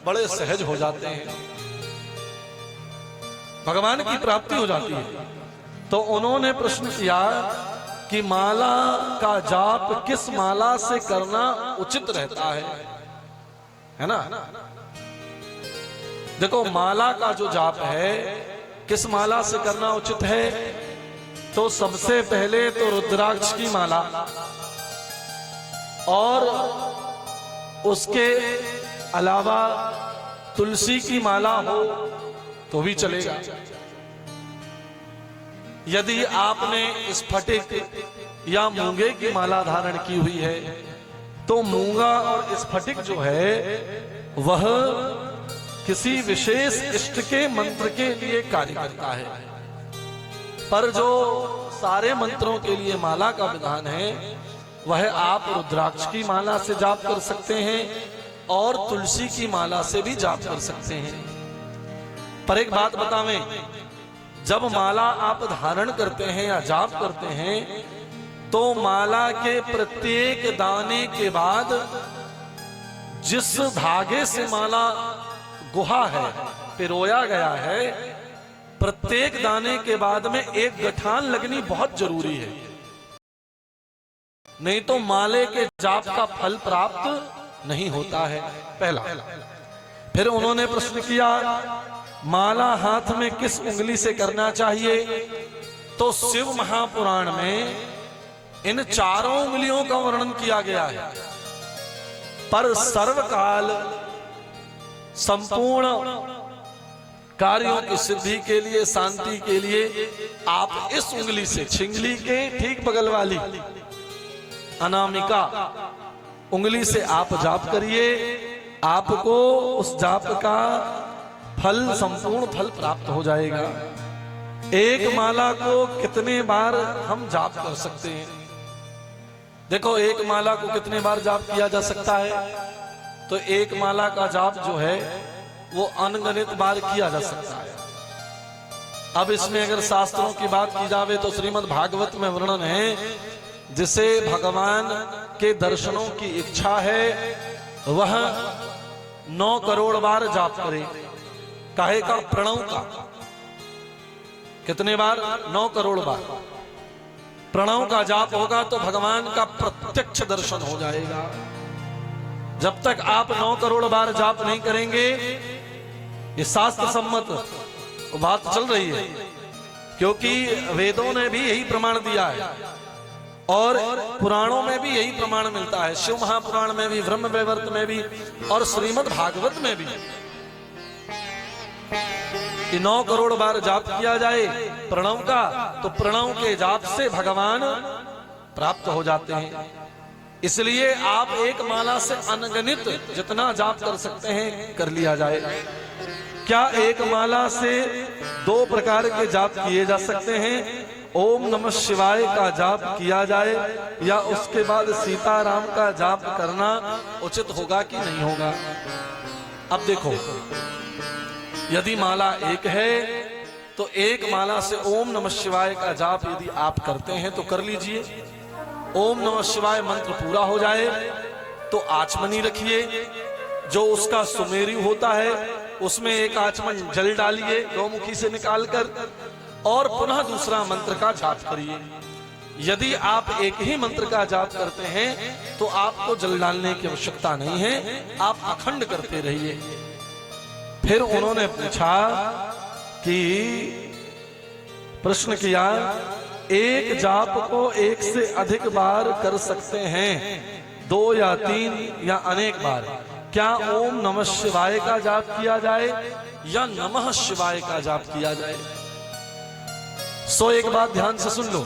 Speaker 1: बड़े सहज हो जाते हैं, भगवान की प्राप्ति हो जाती है। तो उन्होंने प्रश्न किया कि माला का जाप किस माला से करना उचित रहता है ना? देखो, माला का जो जाप है किस माला से करना उचित है, तो सबसे पहले तो रुद्राक्ष की माला, और उसके अलावा तुलसी की माला हो तो भी चलेगा। यदि आपने स्फटिक या मूंगे की माला धारण की हुई है, तो मूंगा और स्फटिक जो है वह किसी विशेष इष्ट के मंत्र के लिए कार्य करता है, पर जो सारे मंत्रों के लिए माला का विधान है वह आप रुद्राक्ष की माला से जाप कर सकते हैं और तुलसी की माला से भी जाप कर सकते हैं। पर एक बात बतावें, जब माला आप धारण करते हैं या जाप करते हैं, तो माला के प्रत्येक दाने के बाद जिस धागे से माला गुहा है, पिरोया गया है, प्रत्येक दाने के बाद में एक गठान लगनी बहुत जरूरी है, नहीं तो माले के जाप का फल प्राप्त नहीं होता है। पहला। फिर उन्होंने प्रश्न किया, माला हाथ में किस उंगली से करना चाहिए? तो शिव महापुराण में इन चारों उंगलियों का वर्णन किया गया है, पर सर्वकाल संपूर्ण कार्यों की सिद्धि के लिए, शांति के लिए आप इस उंगली से, छिंगली के ठीक बगल वाली अनामिका उंगली से आप जाप करिए, आपको उस जाप का फल, संपूर्ण फल प्राप्त हो जाएगा। एक माला को कितने बार हम जाप कर सकते हैं? देखो, एक माला को कितने बार जाप किया जा सकता है? तो एक माला का जाप जो है वो अनगिनत बार किया जा सकता है। अब इसमें अगर शास्त्रों की बात की जावे तो श्रीमद् भागवत में वर्णन है, जिसे भगवान के दर्शनों की इच्छा है वह 9 करोड़ बार जाप करे। काहे का? प्रणव का। कितने बार? 9 करोड़ बार प्रणव का जाप होगा तो भगवान का प्रत्यक्ष दर्शन हो जाएगा। जब तक आप 9 करोड़ बार जाप नहीं करेंगे, ये शास्त्र सम्मत बात चल रही है, क्योंकि वेदों ने भी यही प्रमाण दिया है और पुराणों में भी यही प्रमाण मिलता है। शिव महापुराण में भी, ब्रह्म वैवर्त में भी और श्रीमद् भागवत में भी कि 9 करोड़ बार जाप किया जाए प्रणव का, तो प्रणव के जाप से भगवान प्राप्त हो जाते हैं। इसलिए आप एक माला से अनगिनत जितना जाप कर सकते हैं कर लिया जाए। क्या एक माला से 2 प्रकार के जाप किए जा सकते हैं? ओम नमः शिवाय का जाप किया जाए या उसके बाद सीताराम का जाप करना उचित होगा कि नहीं होगा? अब देखो, यदि माला एक है तो एक माला से ओम नमः शिवाय का जाप यदि आप करते हैं तो कर लीजिए। ओम नमः शिवाय मंत्र पूरा हो जाए तो आचमनी रखिए, जो उसका सुमेरु होता है उसमें एक आचमन जल डालिए गौमुखी से निकालकर, और पुनः दूसरा मंत्र का जाप करिए। यदि आप एक ही मंत्र का जाप करते हैं तो आपको जल डालने की आवश्यकता नहीं है, आप अखंड करते रहिए। फिर उन्होंने पूछा कि प्रश्न किया, एक जाप को एक से अधिक बार कर सकते हैं, 2 या 3 या अनेक बार? क्या ओम नमः शिवाय का जाप किया जाए या नमः शिवाय का जाप किया जाए? सो एक बात ध्यान से सुन लो,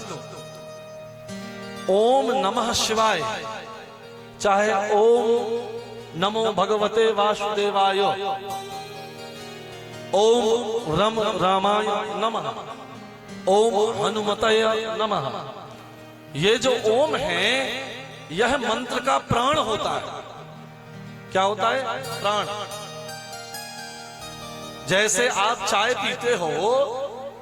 Speaker 1: ओम नमः शिवाय, चाहे ओम नमो भगवते वासुदेवाय, ओम रम रामाय नमः, ओम हनुमतय नमः, ये जो ओम है यह मंत्र का प्राण होता है। क्या होता है? प्राण। जैसे आप चाय पीते हो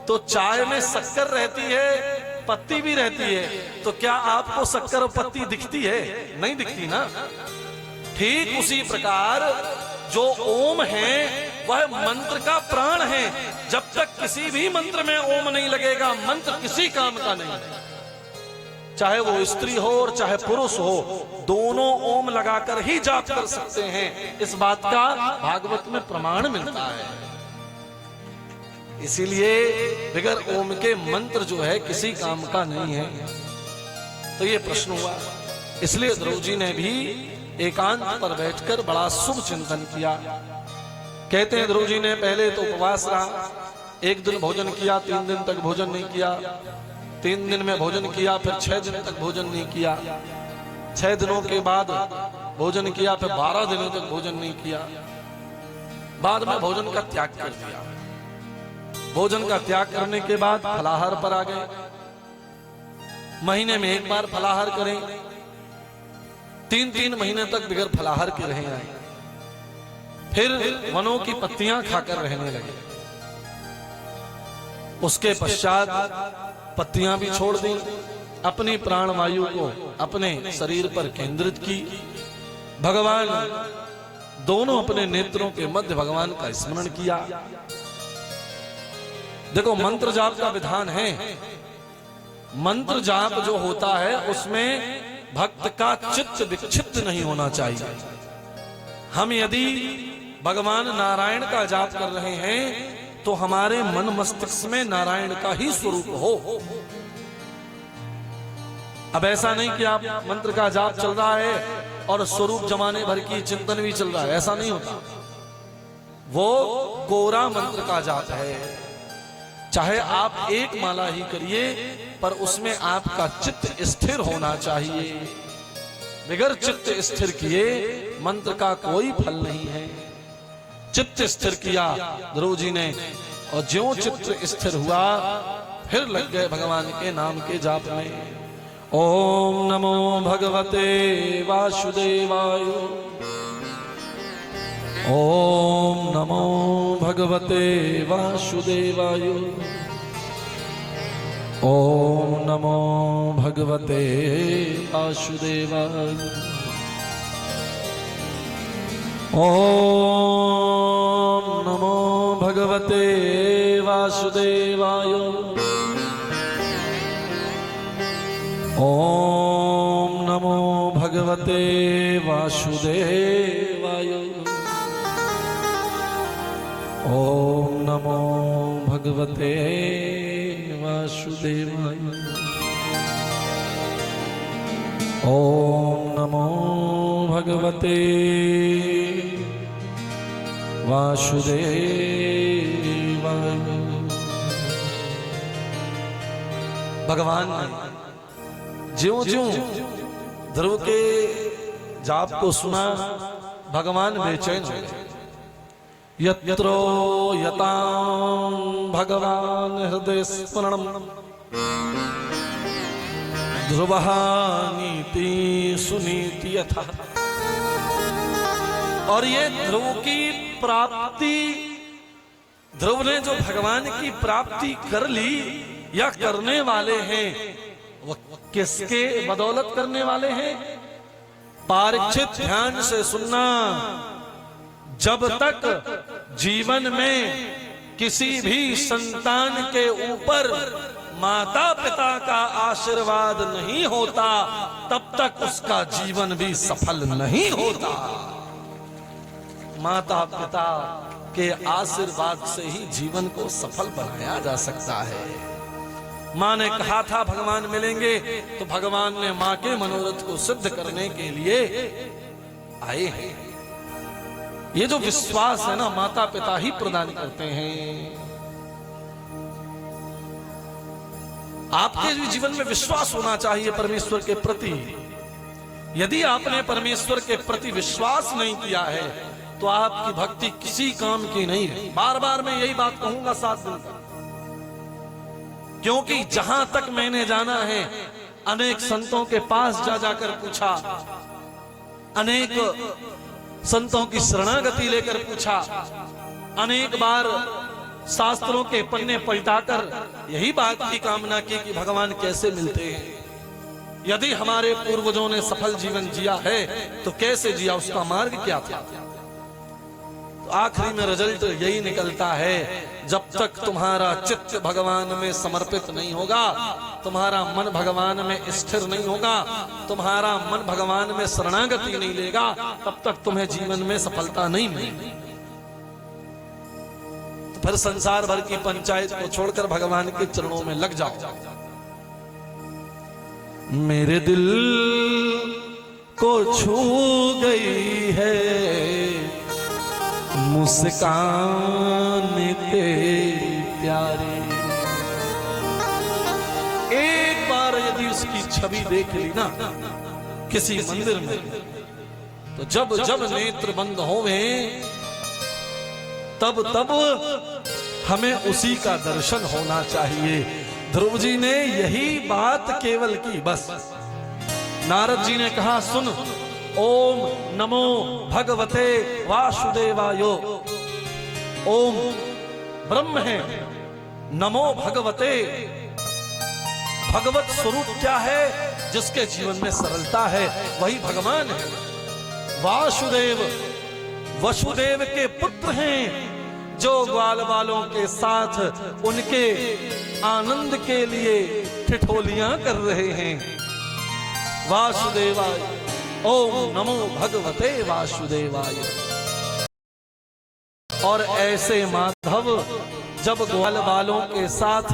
Speaker 1: तो चाय में शक्कर रहती है, पत्ती भी रहती है, तो क्या आपको शक्कर और पत्ती दिखती है? नहीं दिखती ना। ठीक उसी प्रकार जो ओम है वह मंत्र का प्राण है। जब तक किसी भी मंत्र में ओम नहीं लगेगा, मंत्र किसी काम का नहीं है। चाहे वो स्त्री हो और चाहे पुरुष हो, दोनों ओम लगाकर ही जाप कर सकते हैं। इस बात का भागवत में प्रमाण मिलता है। इसीलिए बगैर ओम के मंत्र जो है किसी काम का नहीं है। तो ये प्रश्न हुआ, इसलिए ध्रुव जी ने भी एकांत पर बैठकर बड़ा शुभ चिंतन किया। कहते हैं ध्रुव जी ने पहले तो उपवास रहा, 1 दिन भोजन किया, 3 दिन तक भोजन नहीं किया, 3 दिन में भोजन किया, फिर 6 दिन तक भोजन नहीं किया, 6 दिनों के बाद भोजन किया, फिर 12 दिनों तक भोजन नहीं किया, बाद में भोजन का त्याग कर दिया। भोजन का त्याग करने के बाद फलाहार पर आ गए। महीने में 1 बार फलाहार करें, 3-3 महीने तक बिगर फलाहार के रहे आए। फिर वनों की पत्तियां खाकर रहने लगे। उसके पश्चात पत्तियां भी छोड़ दी, अपनी प्राण वायु को अपने शरीर पर केंद्रित की, भगवान दोनों अपने नेत्रों के मध्य भगवान का स्मरण किया। देखो मंत्र जाप का विधान है, मंत्र जाप जो होता है उसमें भक्त का चित्त विक्षिप्त नहीं होना चाहिए। हम यदि भगवान नारायण का जाप कर रहे हैं तो हमारे मन मस्तिष्क में नारायण का ही स्वरूप हो। अब ऐसा नहीं कि आप मंत्र का जाप चल रहा है और स्वरूप जमाने भर की चिंतन भी चल रहा है, ऐसा नहीं होता। वो कोरा मंत्र का जाप है। चाहे आप एक माला ही करिए पर उसमें आपका चित्त स्थिर होना चाहिए। बगैर चित्त स्थिर किए मंत्र का कोई फल नहीं है। चित्त स्थिर किया ध्रुव जी ने, और ज्यों चित्त स्थिर हुआ फिर लग गए भगवान के नाम के जाप में। ओम नमो भगवते वासुदेवाय, ओम नमो भगवते वासुदेवाय, ओम नमो भगवते वासुदेवाय, ओम नमो भगवते वासुदेवाय, ओम नमो भगवते वासुदेवाय, ओम नमो भगवते वासुदेवाय, ओम नमो भगवते वासुदेवाय। भगवान ने ज्यों-ज्यों ध्रुव के जाप को सुना भगवान बेचैन हो गए। यत्रो यतां भगवान हृदय स्मरणम ध्रुवः नीति सुनीति यथा। और ये ध्रुव की प्राप्ति, ध्रुव ने जो भगवान की प्राप्ति कर ली या करने वाले हैं, वो किसके बदौलत करने वाले हैं? परीक्षित ध्यान से सुनना। जब तक जीवन में किसी भी संतान के ऊपर माता पिता का आशीर्वाद नहीं होता तब तक उसका जीवन भी सफल नहीं होता। माता पिता के आशीर्वाद से ही जीवन को सफल बनाया जा सकता है। माँ ने कहा था भगवान मिलेंगे, तो भगवान ने माँ के मनोरथ को सिद्ध करने के लिए आए हैं। ये जो विश्वास है ना, माता पिता ही प्रदान करते हैं। आपके जीवन में विश्वास होना चाहिए परमेश्वर के प्रति। यदि आपने परमेश्वर के प्रति विश्वास नहीं किया है तो आपकी भक्ति किसी काम की नहीं है। बार बार मैं यही बात कहूंगा 7 दिन तक, क्योंकि जहां तक मैंने जाना है अनेक संतों के पास जा जाकर पूछा, अनेक संतों की शरणागति लेकर पूछा, अनेक बार शास्त्रों के पन्ने पलटाकर यही बात की कामना की कि भगवान कैसे मिलते हैं। यदि हमारे पूर्वजों ने सफल जीवन जिया है तो कैसे जिया, उसका मार्ग क्या था। तो आखिरी में रिजल्ट यही निकलता है, जब तक तुम्हारा चित्त भगवान में समर्पित नहीं होगा, तुम्हारा मन भगवान में स्थिर नहीं होगा, तुम्हारा मन भगवान में शरणागति नहीं लेगा, तब तक तुम्हें जीवन में सफलता नहीं मिलेगी। तो फिर संसार भर की पंचायत को छोड़कर भगवान के चरणों में लग जाओ। मेरे दिल को छू गई है मुस्कान तेरी प्यारी। एक बार यदि उसकी छवि देख ली ना किसी मंदिर में, तो जब जब नेत्र बंद होवे तब तब हमें उसी का दर्शन होना चाहिए। ध्रुव जी ने यही बात केवल की, बस। नारद जी ने कहा सुन, ओम नमो भगवते वासुदेवायो। ओम ब्रह्म है, नमो भगवते। भगवत स्वरूप क्या है? जिसके जीवन में सरलता है वही भगवान है। वासुदेव, वसुदेव के पुत्र हैं, जो ग्वाल वालों के साथ उनके आनंद के लिए ठिठोलियां कर रहे हैं। वासुदेवाय, ओम नमो भगवते वासुदेवाय। और ऐसे माधव जब ग्वाल वालों के साथ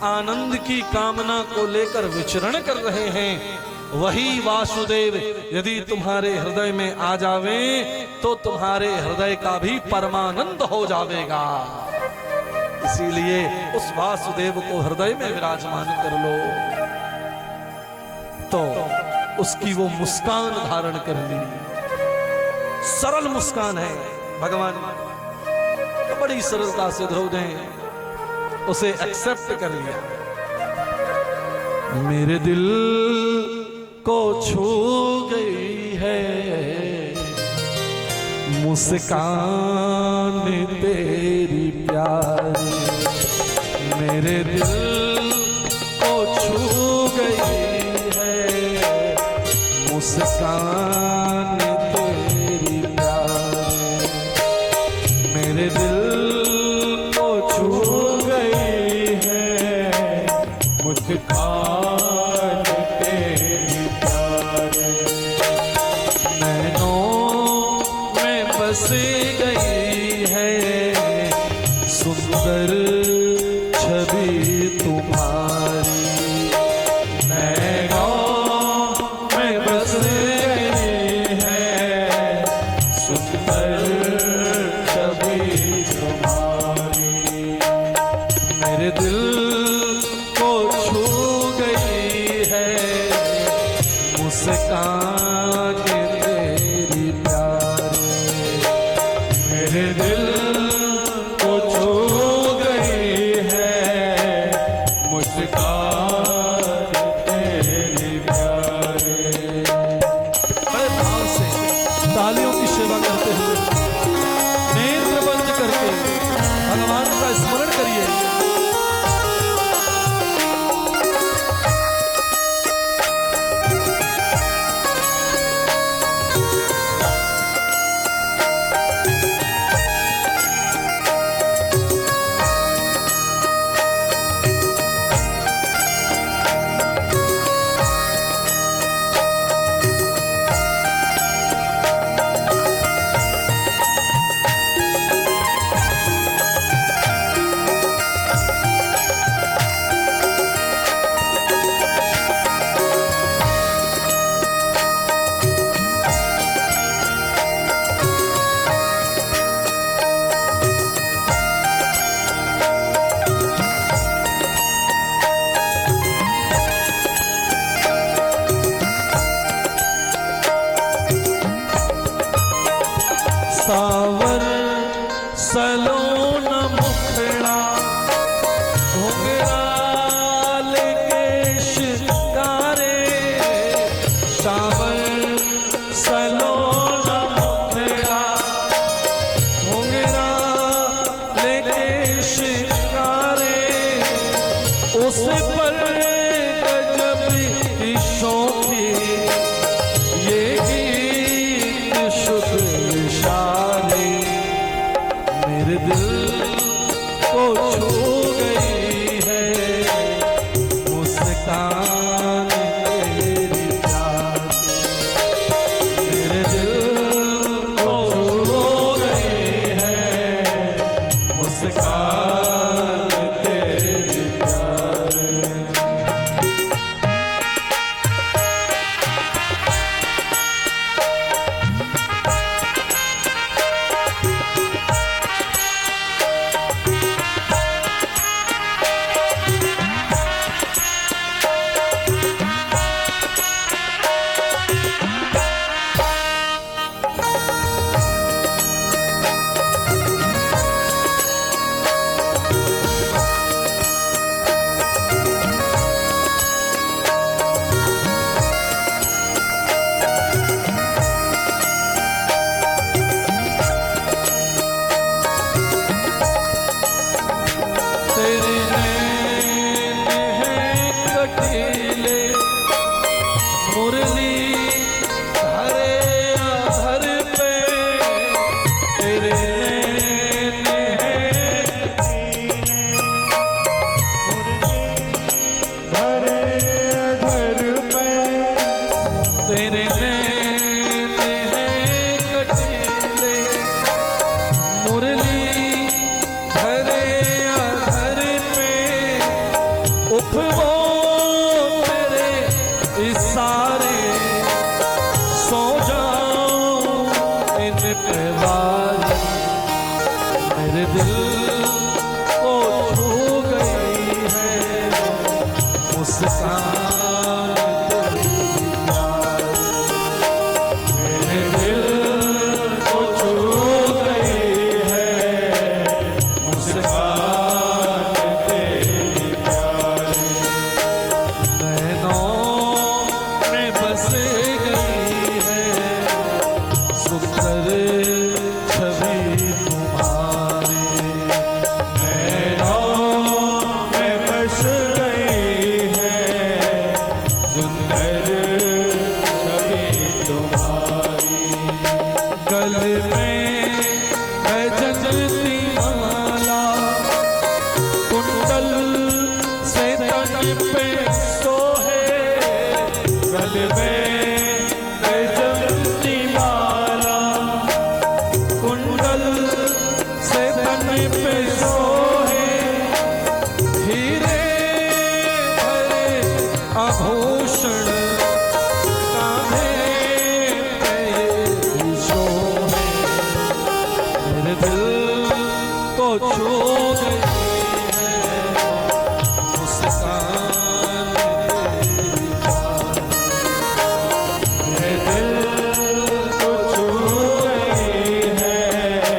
Speaker 1: आनंद की कामना को लेकर विचरण कर रहे हैं, वही वासुदेव यदि तुम्हारे हृदय में आ जावे तो तुम्हारे हृदय का भी परमानंद हो जाएगा। इसीलिए उस वासुदेव को हृदय में विराजमान कर लो। तो उसकी वो मुस्कान धारण कर ली, सरल मुस्कान है भगवान, तो बड़ी सरलता से ध्रुव ने उसे एक्सेप्ट कर लिया। मेरे दिल को छू गई है मुस्कान तेरी प्यारी, मेरे दिल को छू गई है मुस्कान तेरी प्यारी, मेरे दिल को छू गई है मुस्कान बस गई है सुंदर छवि तुम्हारी, नैनों में बस गई है सुंदर छवि तुम्हारी, मेरे दिल को छू गई है मुस्कान तेरी प्यारी, मेरे दिल को छू गई है मुस्कान तेरी प्यारी। बड़े भाव से तालियों की सेवा करते हुए नेत्र बंद करके भगवान का स्मरण करिए। सावर सलोन मुखड़ा घुंघराल केश कारे, सावर सलोन मुखड़ा घुंघराल केश कारे, उस पर गजब की शोखी ये गीत शुद्ध शाली, मेरे दिल को छू गई है मुस्कान तेरी प्यारी, मेरे दिल को छू गई है मुस्कान तेरी प्यारी। मुरली धरे अधर पे उपवो तेरे इशारे सो जाऊं इन पे वारी मेरे दिल को छू गई है मुस्कान आभूषण कांधे पे शोभे मेरे दिल को छू गई है मुस्कान मेरे दिल को छू गई है मुस्कान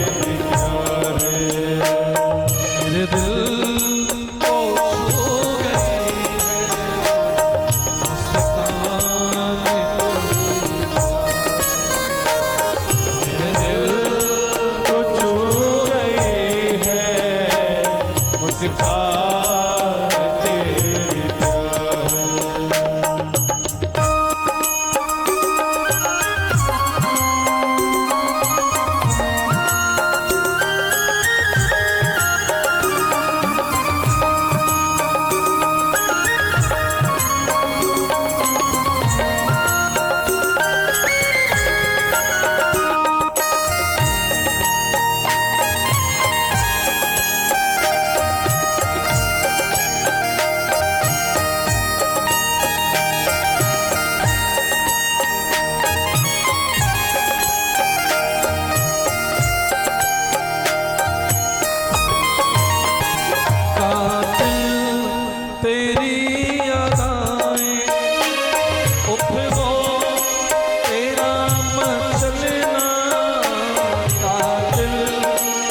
Speaker 1: तेरी प्यारे मेरे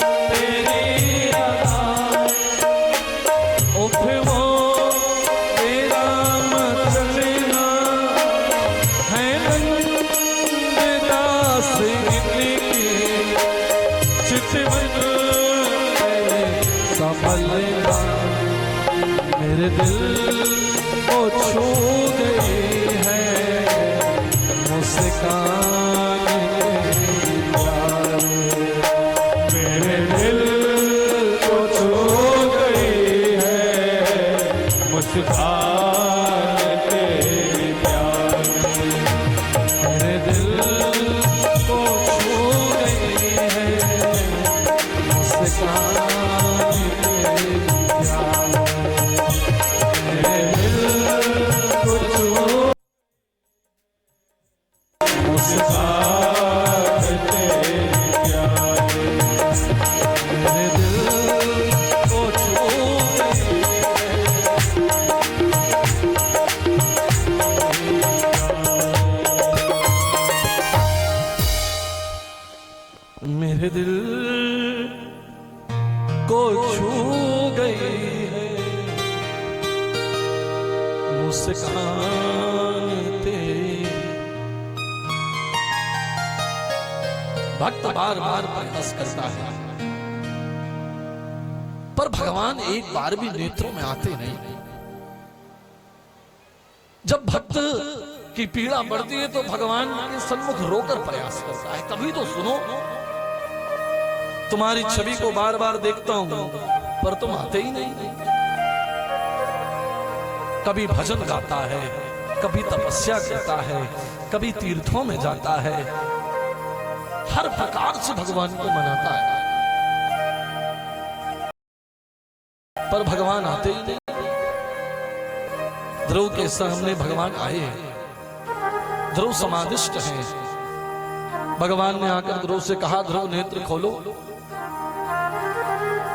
Speaker 1: दिल मेरे दिल को छू गई है मुस्कान मेरे दिल को छू गई है मुस्कान तेरी प्यार मेरे दिल को छू गई है मुस्कान मेरे दिल को छू गई है मुस्कान तेरी। भक्त बार बार प्रयास करता है पर भगवान एक बार भी नेत्रों में आते नहीं। जब भक्त की पीड़ा बढ़ती है तो भगवान के सन्मुख रोकर प्रयास करता है, कभी तो सुनो, तुम्हारी छवि को बार बार देखता हूं पर तुम आते ही नहीं। कभी भजन गाता है, कभी तपस्या करता है, कभी तीर्थों में जाता है, हर प्रकार से भगवान को मनाता है, पर भगवान आते ही नहीं। ध्रुव के सामने भगवान आए हैं, ध्रुव समाधिष्ट हैं। भगवान ने आकर ध्रुव से कहा, ध्रुव नेत्र खोलो।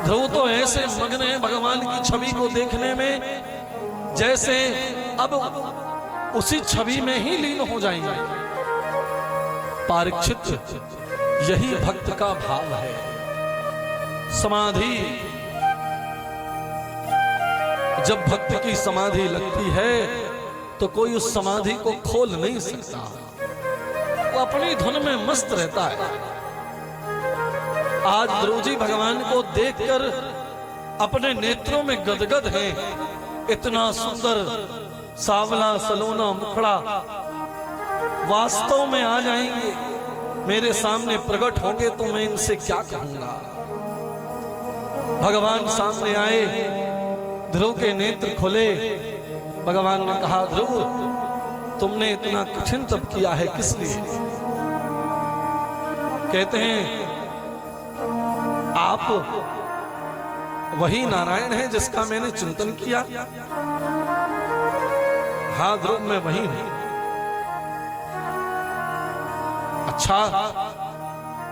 Speaker 1: ध्रुव तो ऐसे मग्न है भगवान की छवि को देखने में, जैसे अब उसी छवि में ही लीन हो जाएंगे। पारीक्षित, यही भक्त का भाव है। समाधि, जब भक्त की समाधि लगती है तो कोई उस समाधि को खोल नहीं सकता, वो अपनी धुन में मस्त रहता है। आज ध्रुव जी भगवान को देखकर अपने नेत्रों में गदगद हैं। इतना सुंदर सावला सलोना मुखड़ा वास्तव में आ जाएंगे, मेरे सामने प्रकट होंगे तो मैं इनसे क्या कहूंगा। भगवान सामने आए, ध्रुव के नेत्र खुले। भगवान ने कहा, ध्रुव तुमने इतना कठिन तप किया है किस लिए? कहते हैं, आप वही नारायण है जिसका मैंने चिंतन किया। हाँ ध्रुव, मैं वही हूं। अच्छा,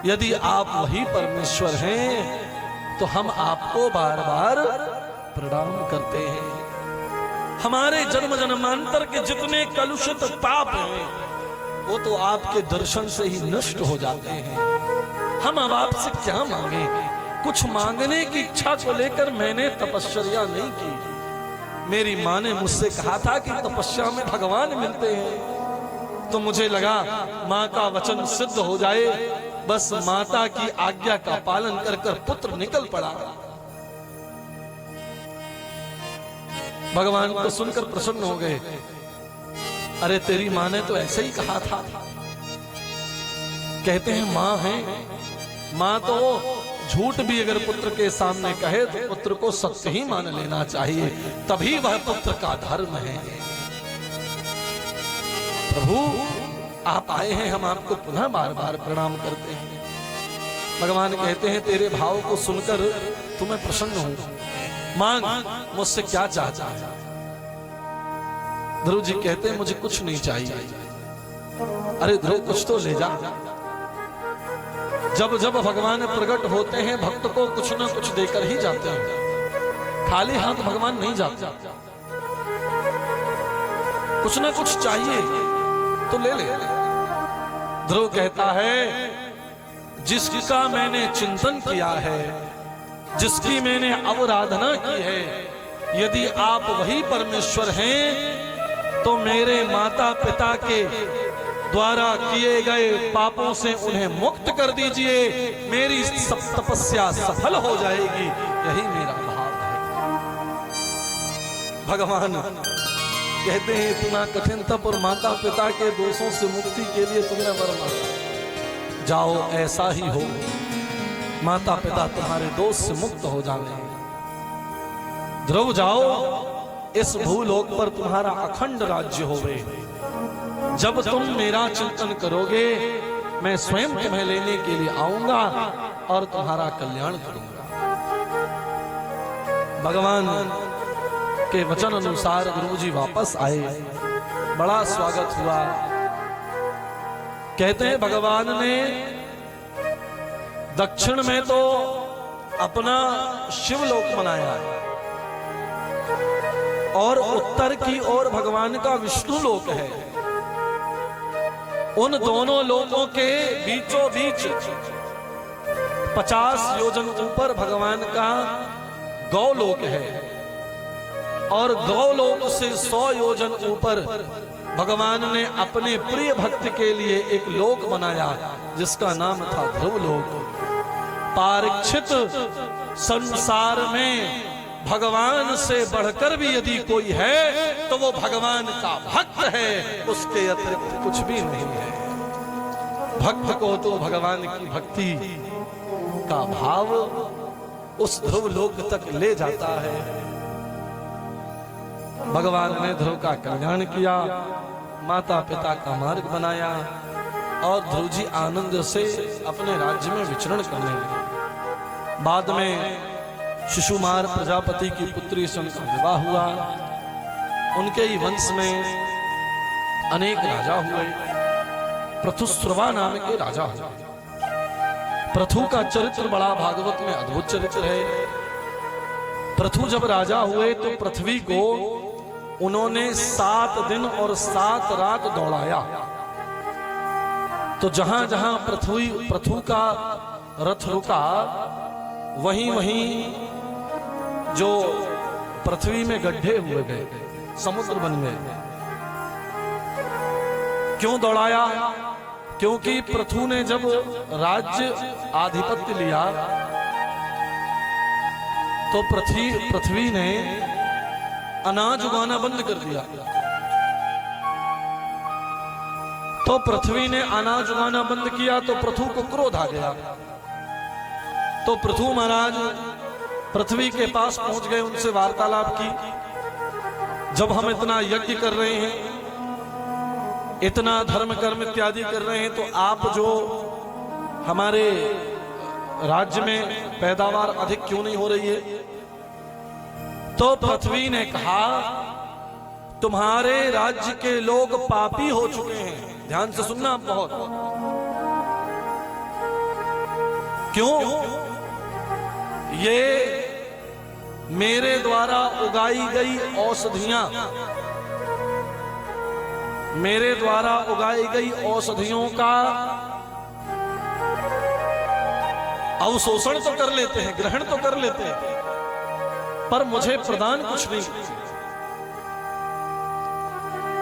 Speaker 1: यदि आप वही परमेश्वर हैं तो हम आपको बार बार प्रणाम करते हैं। हमारे जन्म जन्मांतर के जितने कलुषित पाप हैं वो तो आपके दर्शन से ही नष्ट हो जाते हैं। हम अब आपसे क्या मांगे? कुछ मांगने की इच्छा को लेकर मैंने तपस्या नहीं की। मेरी माँ ने मुझसे कहा था कि तपस्या में भगवान मिलते हैं, तो मुझे लगा माँ का वचन सिद्ध हो जाए, बस माता की आज्ञा का पालन कर कर पुत्र निकल पड़ा। भगवान को सुनकर प्रसन्न हो गए। अरे तेरी माँ ने तो ऐसे ही कहा था। कहते हैं माँ है, माँ तो झूठ भी अगर पुत्र के सामने कहे तो पुत्र को सत्य ही मान लेना चाहिए, तभी वह पुत्र का धर्म है। प्रभु आप आए हैं, हम आपको पुनः बार बार प्रणाम करते हैं। भगवान कहते हैं, तेरे भाव को सुनकर तुम्हें प्रसन्न हूं, मांग, मुझसे क्या चाहता है? ध्रुव जी कहते हैं, मुझे कुछ नहीं चाहिए। अरे ध्रुव, कुछ तो ले जा। जब जब भगवान प्रकट होते हैं भक्त को कुछ ना कुछ देकर ही जाते हैं, खाली हाथ भगवान नहीं जाते। कुछ ना कुछ चाहिए तो ले ले। ध्रुव कहता है, जिसका मैंने चिंतन किया है, जिसकी मैंने अवराधना की है, यदि आप वही परमेश्वर हैं तो मेरे माता पिता के द्वारा किए गए पापों से उन्हें मुक्त कर दीजिए, मेरी सब तपस्या सफल हो जाएगी। यही मेरा भाव है। भगवान कहते हैं, इतना कठिन तप और माता पिता के दोषों से मुक्ति के लिए तुमने वर मांगा, जाओ ऐसा ही हो, माता पिता तुम्हारे दोष से मुक्त हो जाने। ध्रुव जाओ, इस भूलोक पर तुम्हारा अखंड राज्य होवे। जब तुम मेरा चिंतन करोगे मैं स्वयं तुम्हें लेने के लिए आऊंगा और तुम्हारा कल्याण करूंगा। भगवान के वचन अनुसार गुरु जी वापस आए, बड़ा स्वागत हुआ। कहते हैं भगवान ने दक्षिण में तो अपना शिवलोक बनाया और उत्तर की ओर भगवान का विष्णु लोक है। उन दोनों लोकों के बीचों बीच 50 योजन ऊपर भगवान का गौलोक है और गौलोक से 100 योजन ऊपर भगवान ने अपने प्रिय भक्त के लिए एक लोक बनाया जिसका नाम था ध्रुवलोक। पारीक्षित, संसार में भगवान से बढ़कर भी यदि कोई है तो वो भगवान का भक्त है, उसके अतिरिक्त कुछ भी नहीं है। भक्त को तो भगवान की भक्ति का भाव उस ध्रुव लोक तक ले जाता है। भगवान ने ध्रुव का कल्याण किया, माता पिता का मार्ग बनाया, और ध्रुव जी आनंद से अपने राज्य में विचरण करने लगे। बाद में शिशुमार प्रजापति की पुत्री से उनका विवाह हुआ। उनके ही वंश में अनेक राजा हुए। पृथुस्रवा नाम के राजा हुए। पृथु का चरित्र बड़ा भागवत में अद्भुत चरित्र है। पृथु जब राजा हुए तो पृथ्वी को उन्होंने 7 दिन और 7 रात दौड़ाया। तो जहां जहां पृथु का रथ रुका, वहीं वहीं जो पृथ्वी में गड्ढे हुए गए, समुद्र बन गए। क्यों दौड़ाया? क्योंकि पृथु ने जब राज्य आधिपत्य लिया तो पृथ्वी ने अनाज उगाना बंद कर दिया। तो पृथ्वी ने अनाज उगाना बंद किया तो पृथु को क्रोध आ गया। तो पृथु महाराज पृथ्वी के पास पहुंच गए, उनसे वार्तालाप की। जब हम इतना यज्ञ कर रहे हैं, इतना धर्म कर्म इत्यादि कर रहे हैं, तो आप जो हमारे राज्य में पैदावार अधिक क्यों नहीं हो रही है? तो पृथ्वी ने कहा, तुम्हारे राज्य के लोग पापी हो चुके हैं। ध्यान से सुनना आप बहुत। क्यों? ये मेरे द्वारा उगाई गई औषधियां, मेरे द्वारा उगाई गई औषधियों का अवशोषण तो कर लेते हैं, ग्रहण तो कर लेते हैं, पर मुझे प्रदान कुछ नहीं।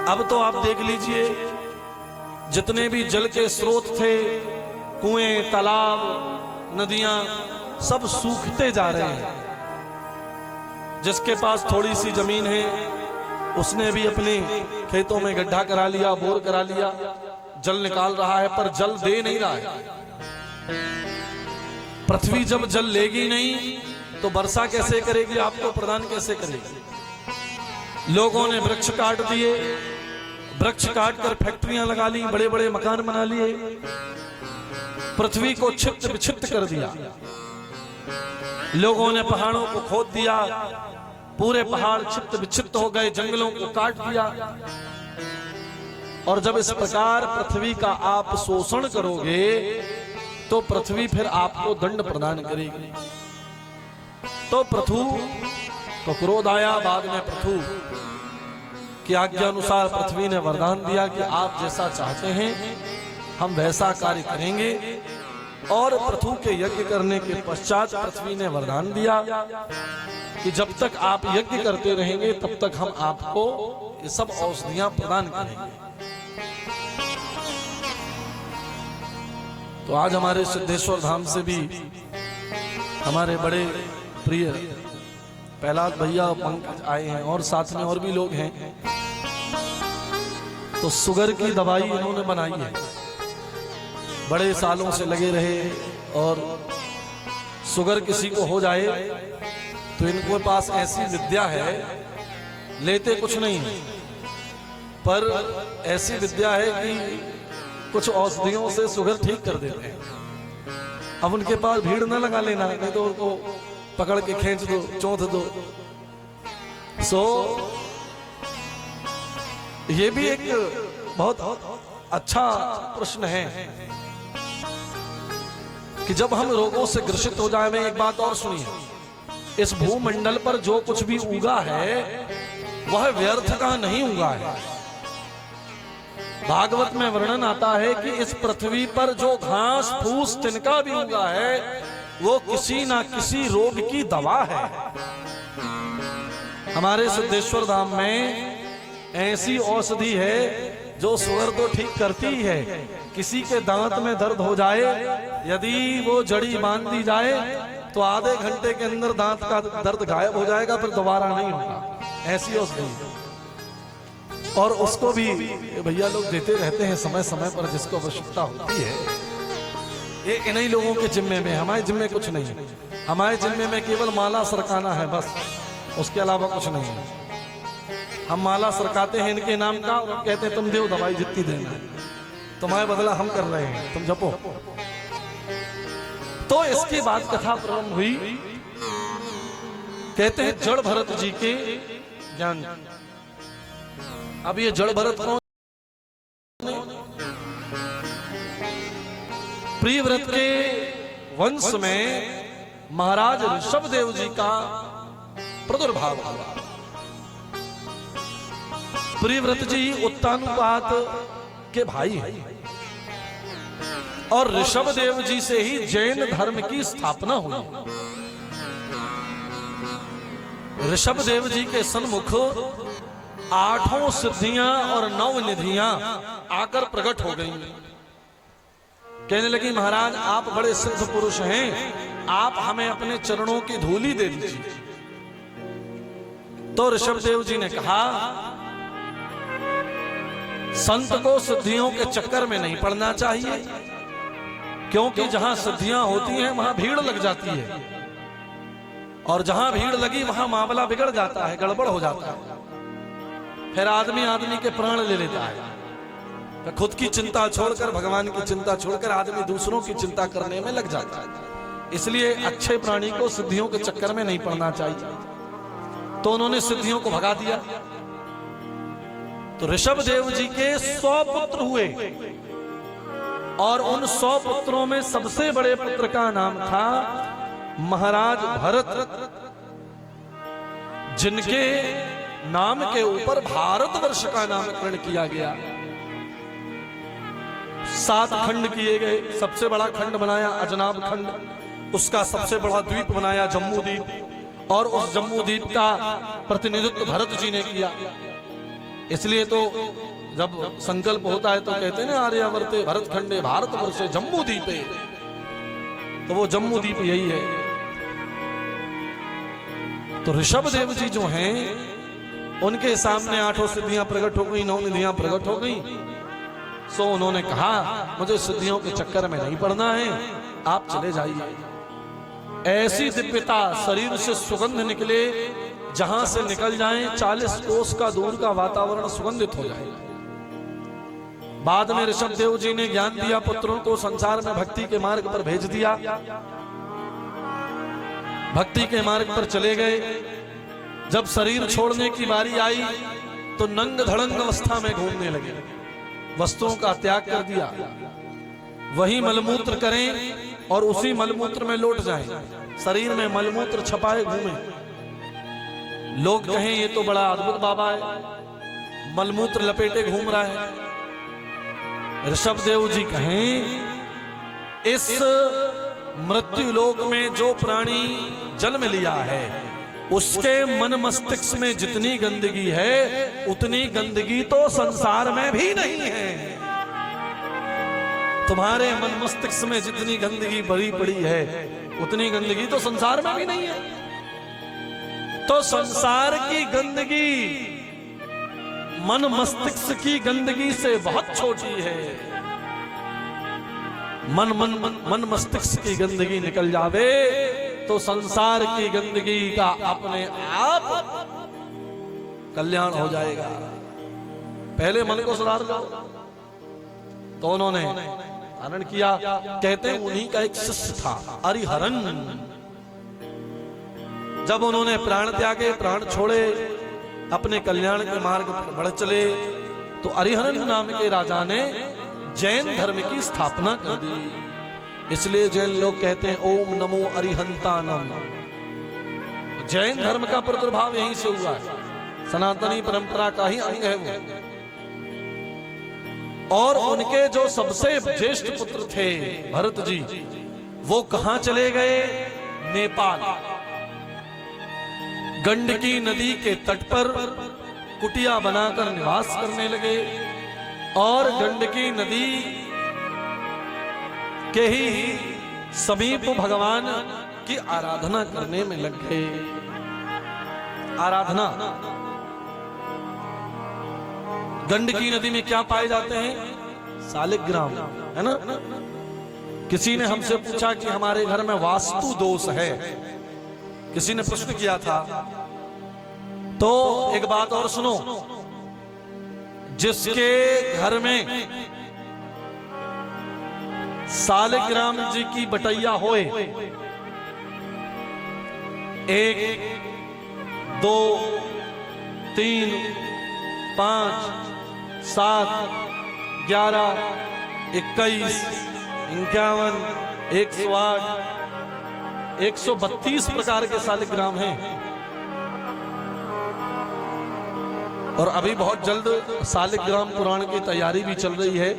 Speaker 1: अब तो आप देख लीजिए, जितने भी जल के स्रोत थे, कुएं, तालाब, नदियां, सब सूखते जा रहे हैं। जिसके पास थोड़ी सी जमीन है, उसने भी अपने खेतों में गड्ढा करा लिया, बोर करा लिया, जल निकाल रहा है, पर जल दे नहीं रहा है। पृथ्वी जब जल लेगी नहीं तो वर्षा कैसे करेगी, आपको प्रदान कैसे करेगी? लोगों ने वृक्ष काट दिए, वृक्ष काट कर फैक्ट्रियां लगा ली, बड़े बड़े मकान बना लिए, पृथ्वी को छिन्न विच्छिन्न कर दिया। लोगों ने पहाड़ों को खोद दिया, पूरे पहाड़ छिन्न विच्छिन्न हो गए, जंगलों को काट दिया। और जब इस प्रकार पृथ्वी का आप शोषण करोगे तो पृथ्वी फिर आपको दंड प्रदान करेगी। तो पृथु को क्रोध आया। बाद में पृथु की आज्ञा अनुसार पृथ्वी ने वरदान दिया कि आप जैसा चाहते हैं हम वैसा कार्य करेंगे। और पृथु के यज्ञ करने के पश्चात पृथ्वी ने वरदान दिया कि जब तक आप यज्ञ करते रहेंगे तब तक हम आपको ये सब औषधियां प्रदान करेंगे। तो आज हमारे सिद्धेश्वर धाम से भी हमारे बड़े प्रिय प्रहलाद भैया पंकज आए हैं, और साथ में और भी लोग हैं। तो शुगर की दवाई इन्होंने बनाई है, बड़े सालों से लगे रहे, और शुगर किसी को हो जाए तो इनके पास ऐसी विद्या है, लेते कुछ नहीं है, पर ऐसी विद्या है कि कुछ औषधियों से शुगर ठीक कर देते हैं। अब उनके पास भीड़ न लगा लेना, नहीं तो उनको पकड़ के खींच दो, चौंध दो। ये भी एक बहुत अच्छा प्रश्न है कि जब हम रोगों से ग्रसित हो जाए। एक बात और सुनिए, इस भूमंडल पर जो कुछ भी उगा है वह व्यर्थ का नहीं उगा है। भागवत में वर्णन आता है कि इस पृथ्वी पर जो घास फूस तिनका भी उगा है वो किसी ना किसी रोग की दवा है। हमारे सिद्धेश्वर धाम में ऐसी औषधि है जो शुगर तो ठीक करती ही है। किसी के दांत में दर्द हो जाए, यदि वो जड़ी बांध दी जाए तो आधे घंटे के अंदर दांत का दर्द गायब हो जाएगा, फिर दोबारा नहीं होगा। ऐसी औषधि, और उसको भी भैया लोग देते रहते हैं समय समय पर जिसको आवश्यकता होती है। ये इन्हीं लोगों के जिम्मे में, हमारे जिम्मे कुछ नहीं है। हमारे जिम्मे में केवल माला सरकाना है बस, उसके अलावा कुछ नहीं है। हम माला सरकाते हैं इनके नाम का, और कहते हैं तुम दो दवाई जितनी देना है। तो तुम्हारे बदला हम कर रहे हैं, तुम जपो। तो इसके बाद कथा प्रारंभ हुई। कहते हैं जड़ भरत जी के ज्ञान। अब ये जड़ भरत कौन? प्रियव्रत के वंश में महाराज ऋषभदेव जी का प्रादुर्भाव हुआ। प्रियव्रत जी उत्तानुपात के भाई हैं और ऋषभदेव जी से ही जैन धर्म की स्थापना हुई। ऋषभदेव जी के सन्मुख 8 सिद्धियां और 9 निधियां आकर प्रकट हो गई। कहने लगी महाराज आप बड़े सिद्ध पुरुष हैं, आप हमें अपने चरणों की धूली दे दीजिए। तो ऋषभदेव जी ने कहा संत को सिद्धियों के चक्कर में नहीं पड़ना चाहिए, क्योंकि जहां सिद्धियां होती हैं वहां भीड़ लग जाती है, और जहां भीड़ लगी वहां मामला बिगड़ जाता है, गड़बड़ हो जाता है, फिर आदमी के प्राण ले लेता है। तो खुद की चिंता छोड़कर, भगवान की चिंता छोड़कर आदमी दूसरों की चिंता करने में लग जाता है। इसलिए अच्छे प्राणी को सिद्धियों के चक्कर में नहीं पड़ना चाहिए। तो उन्होंने सिद्धियों को भगा दिया। तो ऋषभदेव जी के 100 पुत्र हुए और उन 100 पुत्रों में सबसे बड़े पुत्र का नाम था महाराज भरत, जिनके नाम के ऊपर भारतवर्ष का नामकरण किया गया। 7 खंड किए गए। सबसे बड़ा खंड बनाया अजनाब खंड, उसका सबसे बड़ा द्वीप बनाया जम्मू द्वीप, और उस जम्मू द्वीप का प्रतिनिधित्व भरत जी ने किया। इसलिए तो जब संकल्प होता है तो कहते हैं ना आर्यावर्ते भरत खंडे भारतवर्षे जम्मू द्वीपे, तो वो जम्मू द्वीप यही है। तो ऋषभदेव जी जो हैं उनके सामने 8 सिद्धियां प्रकट हो गई, 9 निधियां प्रकट हो गई। सो उन्होंने कहा मुझे सिद्धियों के चक्कर में नहीं पड़ना है, आप चले जाइए। ऐसी दिव्यता शरीर से सुगंध निकले, जहां से निकल जाएं 40 कोस का दूर का वातावरण सुगंधित हो जाए। बाद में ऋषभदेव जी ने ज्ञान दिया, पुत्रों को संसार में भक्ति के मार्ग पर भेज दिया। भक्ति के मार्ग पर चले गए। जब शरीर छोड़ने की बारी आई तो नंग धड़ंग अवस्था में घूमने लगे, वस्तुओं का त्याग कर दिया। वही मलमूत्र करें और उसी मलमूत्र में लौट जाएं, शरीर में मलमूत्र छपाए घूमें। लोग कहें ये तो बड़ा अद्भुत बाबा है, मलमूत्र लपेटे घूम रहा है। ऋषभदेव जी कहें इस मृत्यु लोक में जो प्राणी जन्म लिया है उसके मन मस्तिष्क में जितनी गंदगी है उतनी गंदगी तो संसार में भी नहीं है। तुम्हारे मन मस्तिष्क में जितनी गंदगी भरी पड़ी है उतनी गंदगी तो संसार में भी नहीं है। तो संसार की गंदगी मन मस्तिष्क की गंदगी से बहुत छोटी है। मन मस्तिष्क की गंदगी निकल जावे तो संसार की गंदगी का अपने आप कल्याण हो जाएगा। पहले मन को सुधार लो। तो उन्होंने धारण किया। कहते हैं उन्हीं का एक शिष्य था हरिहरन। जब उन्होंने प्राण त्यागे, प्राण छोड़े, अपने कल्याण के मार्ग पर बढ़ चले, तो हरिहरन नाम के राजा ने जैन धर्म की स्थापना कर दी। इसलिए जैन लोग कहते हैं ओम नमो अरिहंतानम। जैन धर्म का प्रादुर्भाव यहीं से हुआ है, सनातनी परंपरा का ही अंग है वो। और उनके जो सबसे ज्येष्ठ पुत्र थे भरत जी, वो कहां चले गए? नेपाल। गंडकी नदी के तट पर कुटिया बनाकर निवास करने लगे और गंडकी नदी के ही समीप भगवान की आराधना करने में लग गए। आराधना। गंडकी नदी में क्या पाए जाते हैं? शालिग्राम, है ना। किसी ने हमसे पूछा कि हमारे घर में वास्तु दोष है, किसी ने प्रश्न किया था। तो एक बात और सुनो, जिसके घर में सालिग्राम जी की बटैया होए, 1 2 3 5 7 11 21 51 108 132 प्रकार के सालिग्राम हैं। और अभी बहुत जल्द सालिग्राम पुराण की तैयारी भी चल रही है,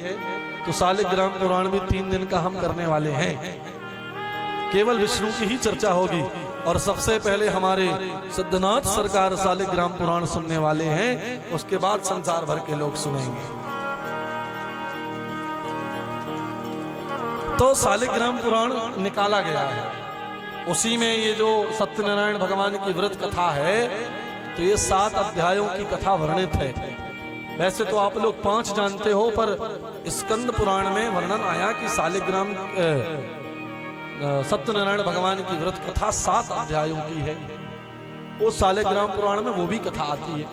Speaker 1: तो सालिग्राम पुराण भी 3 दिन का हम करने वाले हैं। केवल विष्णु की ही चर्चा होगी और सबसे पहले हमारे सिद्धनाथ सरकार सालिग्राम पुराण सुनने वाले हैं, उसके बाद संसार भर के लोग सुनेंगे। तो सालिग्राम पुराण निकाला गया है, उसी में ये जो सत्यनारायण भगवान की व्रत कथा है, तो ये 7 अध्यायों की कथा वर्णित है। वैसे तो आप लोग 5 जानते हो, पर स्कंद पुराण में वर्णन आया कि सालिग्राम सत्यनारायण भगवान की व्रत कथा 7 अध्यायों की है। वो सालिग्राम पुराण में वो भी कथा आती है।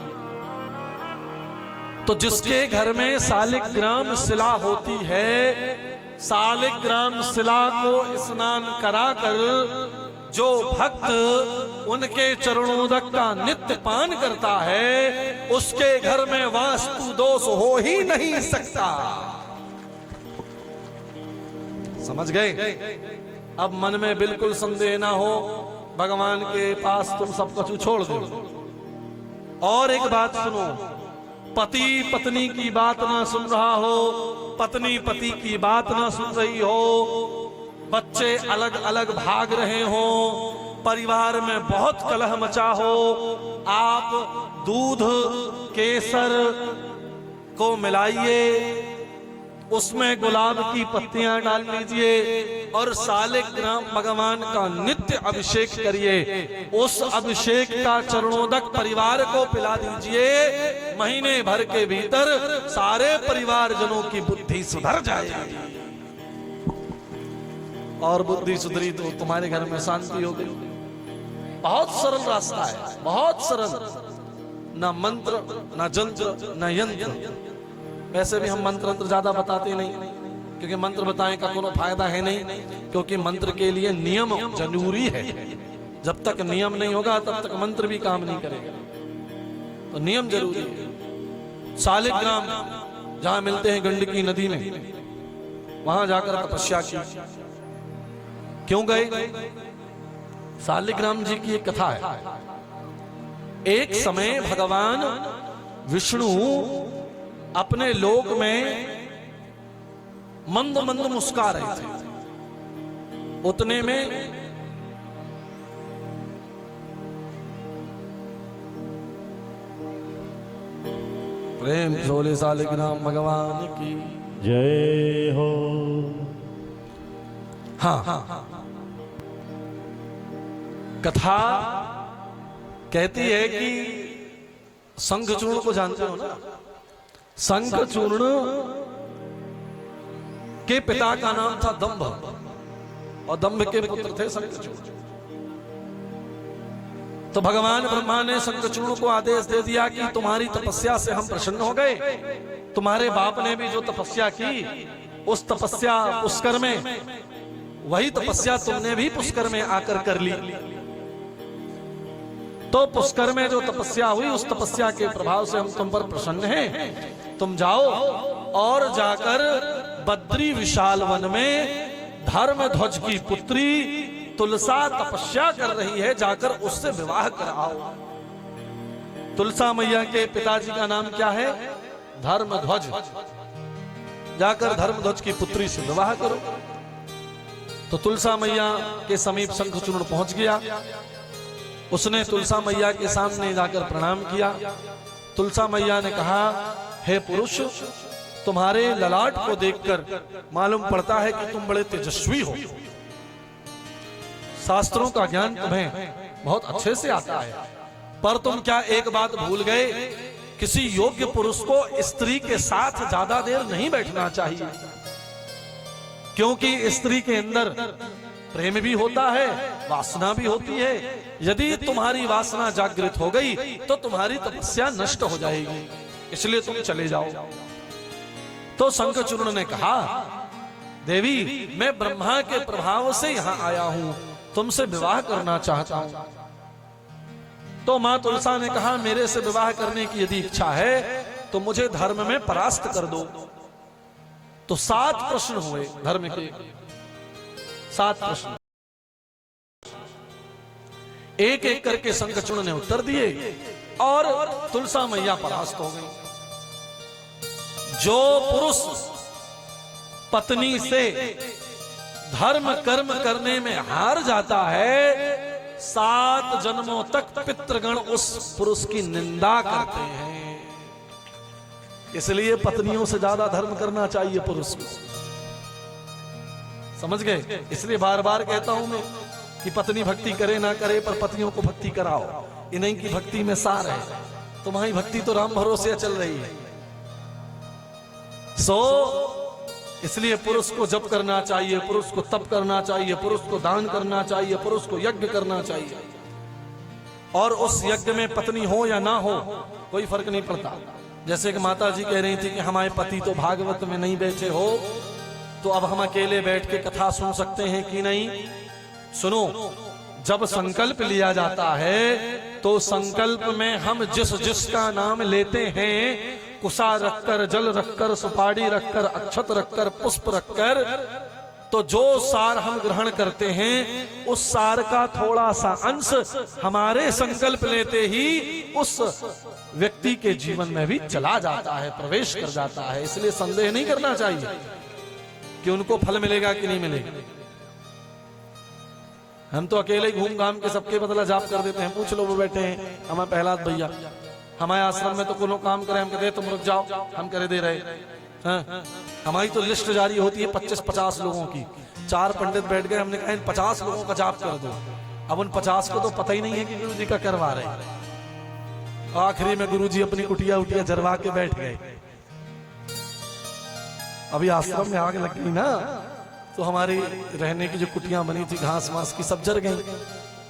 Speaker 1: तो जिसके घर में सालिग्राम शिला होती है, सालिग्राम शिला को स्नान कराकर जो भक्त उनके चरणोदक का नित्य पान करता है, उसके घर में वास्तु दोष हो ही नहीं सकता। समझ गए? अब मन में बिल्कुल संदेह ना हो, भगवान के पास तुम सब कुछ छोड़ दो। और एक बात सुनो, पति पत्नी की बात ना सुन रहा हो, पत्नी पति की बात ना सुन रही हो, बच्चे अलग अलग भाग रहे हो, परिवार में बहुत कलह मचा हो, आप दूध केसर को मिलाइए, उसमें गुलाब की पत्तियां डाल लीजिए और सालिग्राम भगवान का नित्य अभिषेक करिए। उस अभिषेक का चरणोदक परिवार को पिला दीजिए। महीने भर के भीतर सारे परिवारजनों की बुद्धि सुधर जाएगी। और बुद्धि सुधरी तो तुम्हारे घर में शांति हो गई। बहुत सरल रास्ता है, बहुत सरल। ना मंत्र, ना जंत्र, ना यंत्र। वैसे भी हम मंत्र ज्यादा बताते नहीं, क्योंकि मंत्र बताने का कोई फायदा है नहीं, क्योंकि मंत्र के लिए नियम जरूरी है। जब तक नियम नहीं होगा तब तक मंत्र भी काम नहीं करेगा। तो नियम जरूरी है। सालिग्राम जहां मिलते हैं गंडकी नदी में, वहां जाकर तपस्या की। क्यों गए? सालिग्राम जी की एक कथा है। एक समय भगवान विष्णु अपने लोक में मंद मंद मुस्कुरा रहे थे। उतने में प्रेम झोले सालिग्राम भगवान की
Speaker 2: जय हो।
Speaker 1: हाँ, कथा कहती है कि शंखचूर्ण को जानते हो ना? शंखचूर्ण के पिता का नाम था दंभ, और दंभ के पुत्र थे शंखचूर्ण। तो भगवान ब्रह्मा ने शंखचूर्ण को आदेश दे दिया कि तुम्हारी तपस्या से हम प्रसन्न हो गए। तुम्हारे बाप ने भी जो तपस्या की, उस तपस्या पुष्कर में, वही तपस्या तुमने भी पुष्कर में आकर कर ली। तो पुष्कर में जो तपस्या हुई, उस तपस्या के प्रभाव से हम तुम पर प्रसन्न हैं। तुम जाओ और जाकर बद्री विशाल वन में धर्मध्वज की पुत्री तुलसा तपस्या कर रही है, जाकर उससे विवाह कराओ। तुलसा मैया के पिताजी का नाम क्या है? धर्मध्वज। जाकर धर्मध्वज की पुत्री से विवाह करो। तो तुलसा मैया के समीप शंखचूर्ण पहुंच गया। उसने तुलसा मैया के सामने जाकर प्रणाम किया। तुलसा मैया ने कहा, हे पुरुष, तुम्हारे ललाट को देखकर मालूम पड़ता है कि तुम बड़े तेजस्वी हो। शास्त्रों का ज्ञान तुम्हें बहुत अच्छे से आता है, पर तुम क्या एक बात भूल गए? किसी योग्य पुरुष को स्त्री के साथ ज्यादा देर नहीं बैठना चाहिए, क्योंकि स्त्री के अंदर प्रेम भी होता है, वासना भी होती है। यदि तुम्हारी वासना जागृत हो गई तो तुम्हारी तपस्या नष्ट हो जाएगी, इसलिए तुम चले जाओ। तो शंखचूर्ण ने कहा देवी मैं ब्रह्मा के प्रभाव से यहां आया हूं, तुमसे विवाह करना चाहता हूं। तो मां तुलसा ने कहा मेरे से विवाह करने की यदि इच्छा है तो मुझे धर्म में परास्त कर दो। तो 7 प्रश्न हुए धर्म के, 7 प्रश्न, एक एक करके शंखचूड़ ने उत्तर दिए और तुलसा मैया परास्त हो गई। जो पुरुष पत्नी से धर्म कर्म करने में हार जाता है 7 जन्मों तक पितृगण उस पुरुष की निंदा करते हैं। इसलिए पत्नियों से ज्यादा धर्म करना चाहिए पुरुष को, समझ गए? इसलिए बार बार कहता हूं मैं कि पत्नी भक्ति करे ना करे पर पतियों को भक्ति कराओ। इन्हीं की भक्ति में सार है। तुम्हारी भक्ति तो राम भरोसे चल रही है। इसलिए पुरुष को जप करना चाहिए, पुरुष को तप करना चाहिए, पुरुष को दान करना चाहिए, पुरुष को यज्ञ करना चाहिए। और उस यज्ञ में पत्नी हो या ना हो कोई फर्क नहीं पड़ता। जैसे कि माता जी कह रही थी कि हमारे पति तो भागवत में नहीं बैठे हो, तो अब हम अकेले बैठ के कथा सुन सकते हैं कि नहीं? सुनो, जब संकल्प लिया जाता है तो संकल्प में हम जिस जिसका नाम लेते हैं, कुसा रखकर, जल रखकर, सुपारी रखकर, अक्षत रखकर, पुष्प रखकर, तो जो सार हम ग्रहण करते हैं उस सार का थोड़ा सा अंश हमारे संकल्प लेते ही उस व्यक्ति के जीवन में भी चला जाता है, प्रवेश कर जाता है। इसलिए संदेह नहीं करना चाहिए कि उनको फल मिलेगा कि नहीं मिलेगा। हम तो अकेले ही घूम घाम के सबके बदला जाप कर देते हैं। पूछ लो, वो बैठे हैं हमारे प्रहलाद भैया, हमारे आश्रम में तो कोनो काम करे हम कहते तुम रुक जाओ, हम करे दे रहे हैं। हमारी तो लिस्ट जारी होती है 25-50 लोगों की। 4 पंडित बैठ गए, हमने कहा इन 50 लोगों का जाप कर दो। अब उन 50 को तो पता ही नहीं है कि गुरु जी का करवा रहे हैं। आखिरी में गुरु जी अपनी कुटिया उटिया जरवा के बैठ गए। अभी आश्रम में आग लग गई ना, तो हमारी रहने की जो कुटियां बनी थी घास वास की सब जर गई।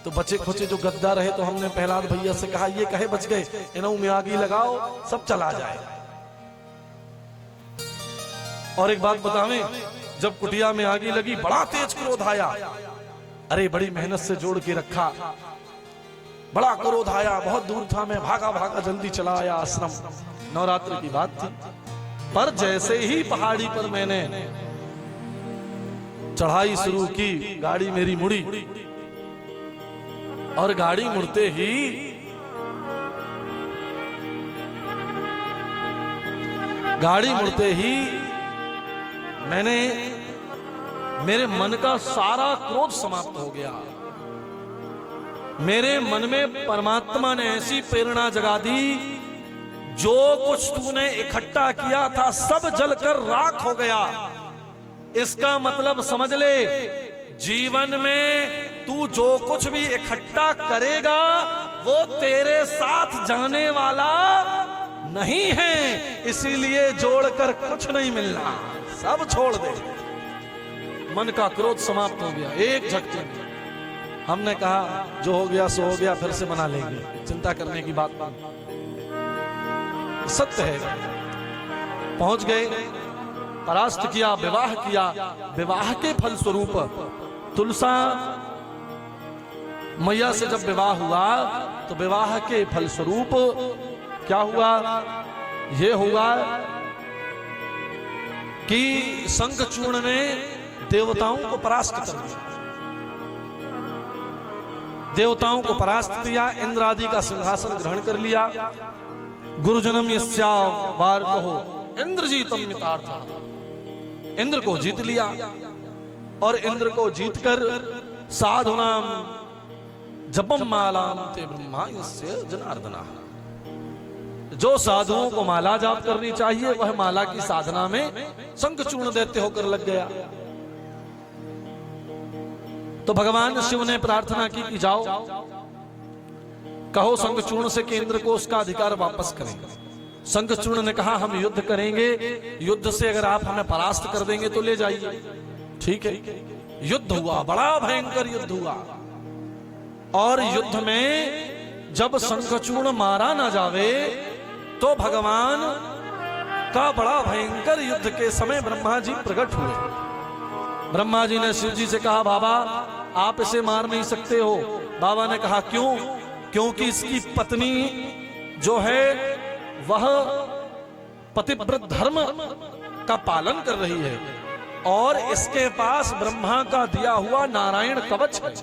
Speaker 1: तो बचे खुचे जो गद्दा रहे तो हमने प्रहलाद भैया से कहा ये कहे बच गए, इन्हों में आगी लगाओ सब चला जाए। और एक बात बतावें, जब कुटिया में आगी लगी बड़ा तेज क्रोध आया। अरे बड़ी मेहनत से जोड़ के रखा, बड़ा क्रोध आया, बहुत दूर था, मैं भागा भागा जल्दी चला आया आश्रम। नवरात्र की बात थी। पर जैसे ही पहाड़ी पर मैंने चढ़ाई शुरू की, गाड़ी मेरी मुड़ी और गाड़ी मुड़ते ही मैंने मेरे मन का सारा क्रोध समाप्त हो गया। मेरे मन में परमात्मा ने ऐसी प्रेरणा जगा दी, जो कुछ तूने इकट्ठा किया था सब जलकर राख हो गया। इसका मतलब समझ ले, जीवन में तू जो कुछ भी इकट्ठा करेगा वो तेरे साथ जाने वाला नहीं है। इसीलिए जोड़कर कुछ नहीं मिलना, सब छोड़ दे। मन का क्रोध समाप्त हो गया एक झटके में। हमने कहा जो हो गया सो हो गया, फिर से मना लेंगे, चिंता करने की बात नहीं। सत्य है। पहुंच गए, परास्त किया, विवाह किया। विवाह के फल स्वरूप तुलसा मैया से जब विवाह हुआ तो विवाह के फल स्वरूप क्या हुआ? ये हुआ कि शंखचूड़ ने देवताओं को परास्त कर दिया। देवताओं को परास्त किया, इंद्र आदि का सिंहासन ग्रहण कर लिया। गुरुजनम यस्या वार कहो इंद्रजीतम मितार्था। इंद्र को जीत लिया और इंद्र को जीतकर साधुनाम जपम मालाम ते ब्रह्मायस्य जनार्दना। जो साधुओं को माला जाप करनी चाहिए वह माला की साधना में शंखचूड़ दैत्य होकर लग गया। तो भगवान शिव ने प्रार्थना की कि जाओ कहो शंखचूड़ से कि इंद्र को उसका अधिकार वापस करें। शंखचूड़ ने कहा हम युद्ध करेंगे, युद्ध से अगर आप हमें परास्त कर देंगे तो ले जाइए। ठीक है, युद्ध हुआ, बड़ा भयंकर युद्ध हुआ। और युद्ध में जब शंखचूड़ मारा ना जावे तो भगवान का बड़ा भयंकर युद्ध के समय ब्रह्मा जी प्रकट हुए ब्रह्मा जी ने शिव जी से कहा, बाबा आप इसे मार नहीं सकते हो। बाबा ने कहा, क्यों? क्योंकि इसकी पत्नी जो है वह पतिव्रत धर्म का पालन कर रही है और इसके पास ब्रह्मा का दिया हुआ नारायण कवच है।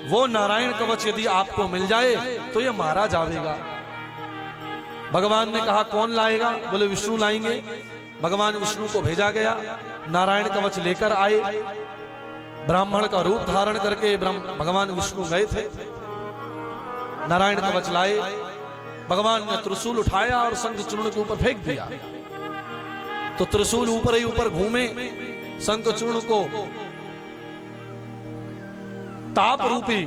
Speaker 1: वो नारायण कवच यदि आपको मिल जाए तो ये मारा जाएगा। भगवान ने कहा, कौन लाएगा? बोले, विष्णु लाएंगे। भगवान विष्णु को भेजा गया, नारायण कवच लेकर आए। ब्राह्मण का रूप धारण करके भगवान विष्णु गए थे, नारायण कवच लाए। भगवान ने त्रिशूल उठाया और शंख चूर्ण के ऊपर फेंक दिया, तो त्रिशूल ऊपर ही ऊपर घूमे, शंख चूर्ण को ताप रूपी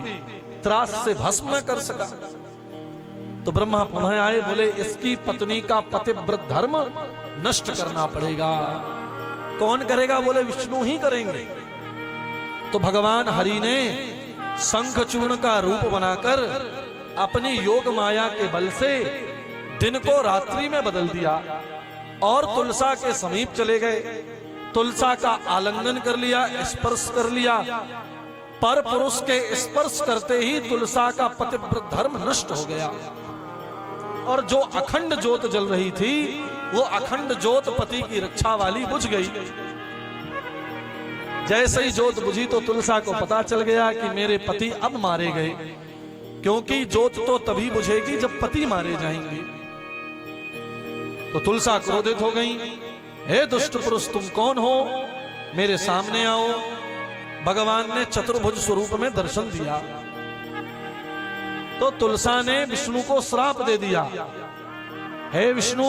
Speaker 1: त्रास से भस्म न कर सका। तो ब्रह्मा पुनः आए, बोले इसकी पत्नी का पतिव्रत धर्म नष्ट करना पड़ेगा। कौन करेगा? बोले विष्णु ही करेंगे। तो भगवान हरि ने शंख चूर्ण का रूप बनाकर अपनी योग माया के बल से दिन को रात्रि में बदल दिया और तुलसा के समीप चले गए। तुलसा का आलिंगन कर लिया, स्पर्श कर लिया। पर पुरुष के स्पर्श करते ही तुलसा का पतिव्रत धर्म नष्ट हो गया और जो अखंड ज्योत जल रही थी वो अखंड ज्योत पति की रक्षा वाली बुझ गई। जैसे ही ज्योत बुझी तो तुलसा को पता चल गया कि मेरे पति अब मारे गए, क्योंकि ज्योत तो तभी बुझेगी जब पति मारे जाएंगे। तो तुलसा क्रोधित हो गई, हे दुष्ट पुरुष तुम कौन हो? मेरे सामने आओ। भगवान ने चतुर्भुज स्वरूप में दर्शन दिया तो तुलसा ने विष्णु को श्राप दे दिया, हे विष्णु,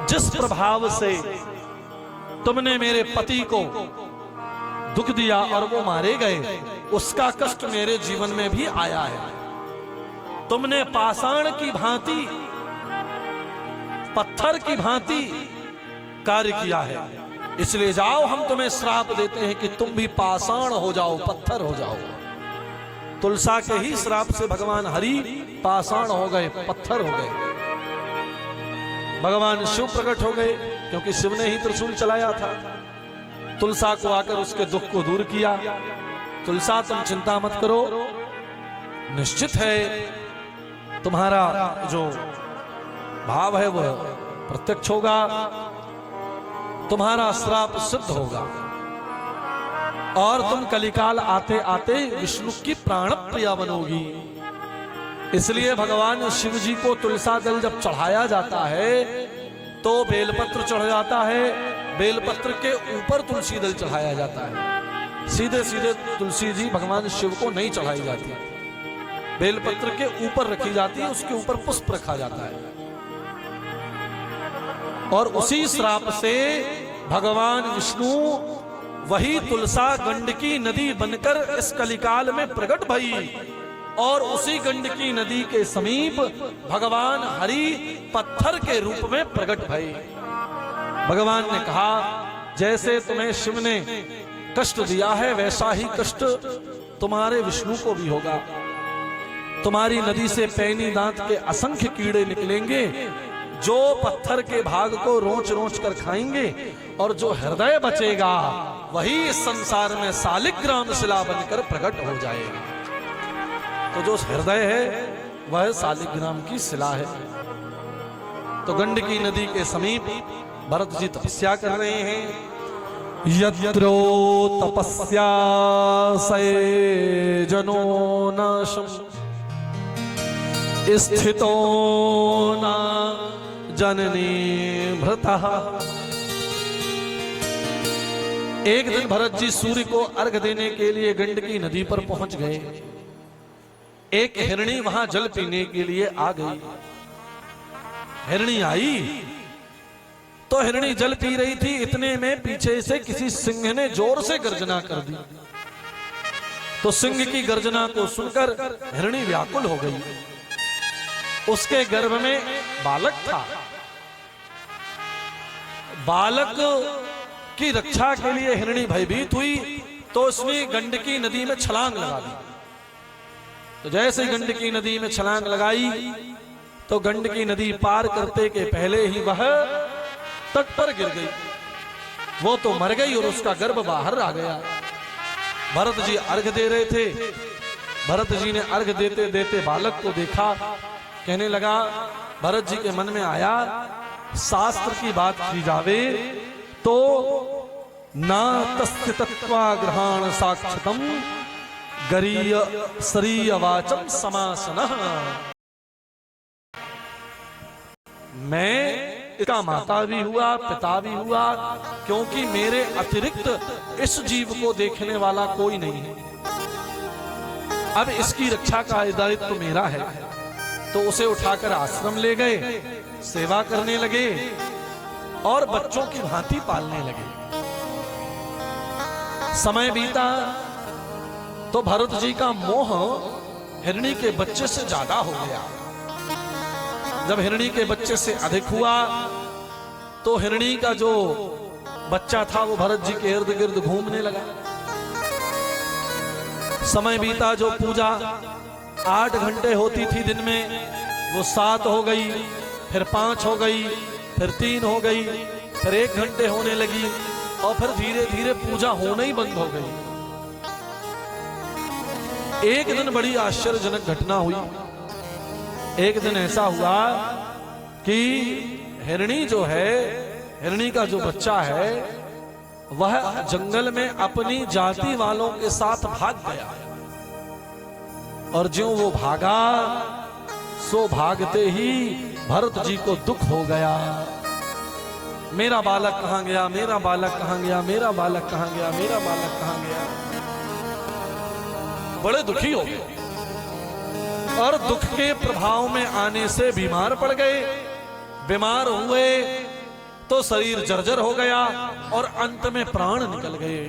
Speaker 1: जिस प्रभाव से तुमने मेरे पति को दुख दिया और वो मारे गए, उसका कष्ट मेरे जीवन में भी आया है। तुमने पाषाण की भांति, पत्थर की भांति कार्य किया है, इसलिए जाओ हम तुम्हें श्राप देते हैं कि तुम भी पाषाण हो जाओ, पत्थर हो जाओ। तुलसा के ही श्राप से भगवान हरि पाषाण हो गए, पत्थर हो गए। भगवान शिव प्रकट हो गए क्योंकि शिव ने ही त्रिशूल चलाया था। तुलसा को आकर उसके दुख को दूर किया। तुलसा तुम चिंता मत करो, निश्चित है तुम्हारा जो भाव है वह प्रत्यक्ष होगा, तुम्हारा श्राप सिद्ध होगा और तुम कलिकाल आते आते विष्णु की प्राण प्रिया बनोगी। इसलिए भगवान शिव जी को तुलसा दल जब चढ़ाया जाता है तो बेलपत्र चढ़ जाता है, बेलपत्र के ऊपर तुलसी दल चढ़ाया जाता है। सीधे सीधे तुलसी जी भगवान शिव को नहीं चढ़ाई जाती, बेलपत्र के ऊपर रखी जाती है, उसके ऊपर पुष्प रखा जाता है। और उसी श्राप से भगवान विष्णु वही तुलसा गंडकी नदी बनकर इस कलिकाल में प्रकट भई और उसी गंडकी नदी के समीप भगवान हरि पत्थर के रूप में प्रकट भई। भगवान ने कहा, जैसे तुम्हें शिव ने कष्ट दिया है वैसा ही कष्ट तुम्हारे विष्णु को भी होगा। तुम्हारी नदी से पैनी दांत के असंख्य कीड़े निकलेंगे जो पत्थर के भाग को रोच रोच कर खाएंगे और जो हृदय बचेगा वही इस संसार में शालिग्राम शिला बनकर प्रकट हो जाएगा। तो जो हृदय है वह शालिग्राम की शिला है। तो गंडकी नदी के समीप भरत जी तपस्या कर रहे हैं। यत्रो तपस्या से जनो नाशम स्थितो न जननी भृतः। एक दिन भरत जी सूर्य को अर्घ देने के लिए गंडकी नदी पर पहुंच गए। एक हिरणी वहां जल पीने के लिए आ गई। हिरणी आई तो हिरणी जल पी रही थी, इतने में पीछे से किसी सिंह ने जोर से गर्जना कर दी। तो सिंह की गर्जना को सुनकर हिरणी व्याकुल हो गई। उसके गर्भ में बालक था। बालक की रक्षा के लिए हिरणी भयभीत हुई तो उसने गंडकी नदी में छलांग लगा दी। तो जैसे गंडकी नदी में छलांग लगाई तो गंडकी नदी पार करते के पहले ही वह तट पर गिर गई। वो तो मर गई और उसका गर्भ बाहर आ गया। भरत जी अर्घ दे रहे थे। भरत जी ने अर्घ देते देते बालक को देखा, कहने लगा, भरत जी के मन में आया, शास्त्र की बात की जावे तो ना तस्य तत्वा ग्रहण साक्षतम गरीय सरीय वाचम समासनः। मैं इसका माता भी हुआ, पिता भी हुआ, क्योंकि मेरे अतिरिक्त इस जीव को देखने वाला कोई नहीं है। अब इसकी रक्षा का दायित्व तो मेरा है। तो उसे उठाकर आश्रम ले गए, सेवा करने लगे और बच्चों की भांति पालने लगे। समय बीता तो भरत जी का मोह हिरणी के बच्चे से ज्यादा हो गया। जब हिरणी के बच्चे से अधिक हुआ तो हिरणी का जो बच्चा था वो भरत जी के इर्द गिर्द घूमने लगा। समय बीता, जो पूजा 8 घंटे होती थी दिन में, वो 7 हो गई, फिर 5 हो गई, फिर 3 हो गई, फिर 1 घंटे होने लगी और फिर धीरे धीरे पूजा होना ही बंद हो गई। एक दिन बड़ी आश्चर्यजनक घटना हुई। एक दिन ऐसा हुआ कि हिरणी जो है, हिरणी का जो बच्चा है, वह जंगल में अपनी जाति वालों के साथ भाग गया। और ज्यों वो भागा, सो भागते ही भरत जी को दुख हो गया। मेरा बालक कहां गया, मेरा बालक कहां गया, मेरा बालक कहां गया, मेरा बालक कहां गया। बड़े दुखी हो गए और दुख के प्रभाव में आने से बीमार पड़ गए। बीमार हुए तो शरीर जर्जर हो गया और अंत में प्राण निकल गए।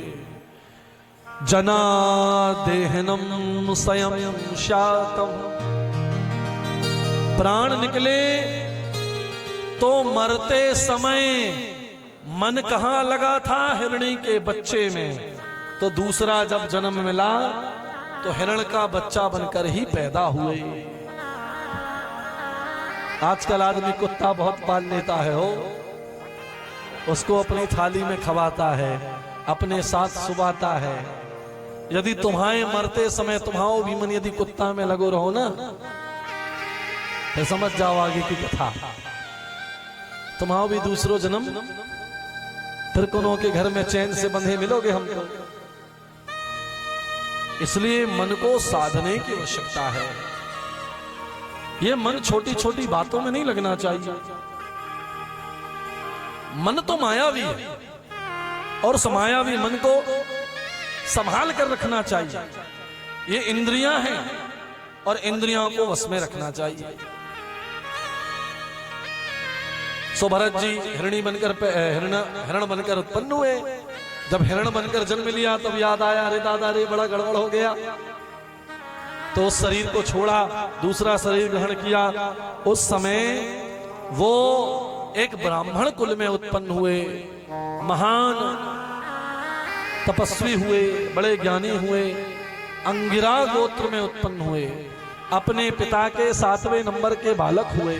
Speaker 1: जना देहनम स्वयं शातम। प्राण निकले तो मरते समय मन कहां लगा था, हिरणी के बच्चे में। तो दूसरा जब जन्म मिला तो हिरण का बच्चा बनकर ही पैदा हुए। आजकल आदमी कुत्ता बहुत पाल लेता है, हो उसको अपनी थाली में खवाता है, अपने साथ सुबाता है। यदि तुम्हारे मरते समय तुम्हारो भी मन यदि कुत्ता में लगो रहो ना, तो समझ जाओ आगे की कथा। तुम्हारो भी दूसरो जन्म, फिर कोनो के घर में चैन से बंधे मिलोगे हमको। इसलिए मन को साधने की आवश्यकता है। यह मन छोटी छोटी बातों में नहीं लगना चाहिए। मन तो मायावी है और समायावी मन को संभाल कर रखना चाहिए। ये इंद्रियां हैं और इंद्रियों को वश में रखना चाहिए। सो भरत जी हिरणी बनकर हिरण बनकर उत्पन्न हुए। जब हिरण बनकर जन्म लिया तब याद आया, अरे दादा रे बड़ा गड़बड़ हो गया। तो उस शरीर को छोड़ा, दूसरा शरीर ग्रहण किया। उस समय वो एक ब्राह्मण कुल में उत्पन्न हुए, महान तपस्वी हुए, बड़े ज्ञानी हुए, अंगिरा गोत्र में उत्पन्न हुए। अपने पिता के 7वें नंबर के बालक हुए।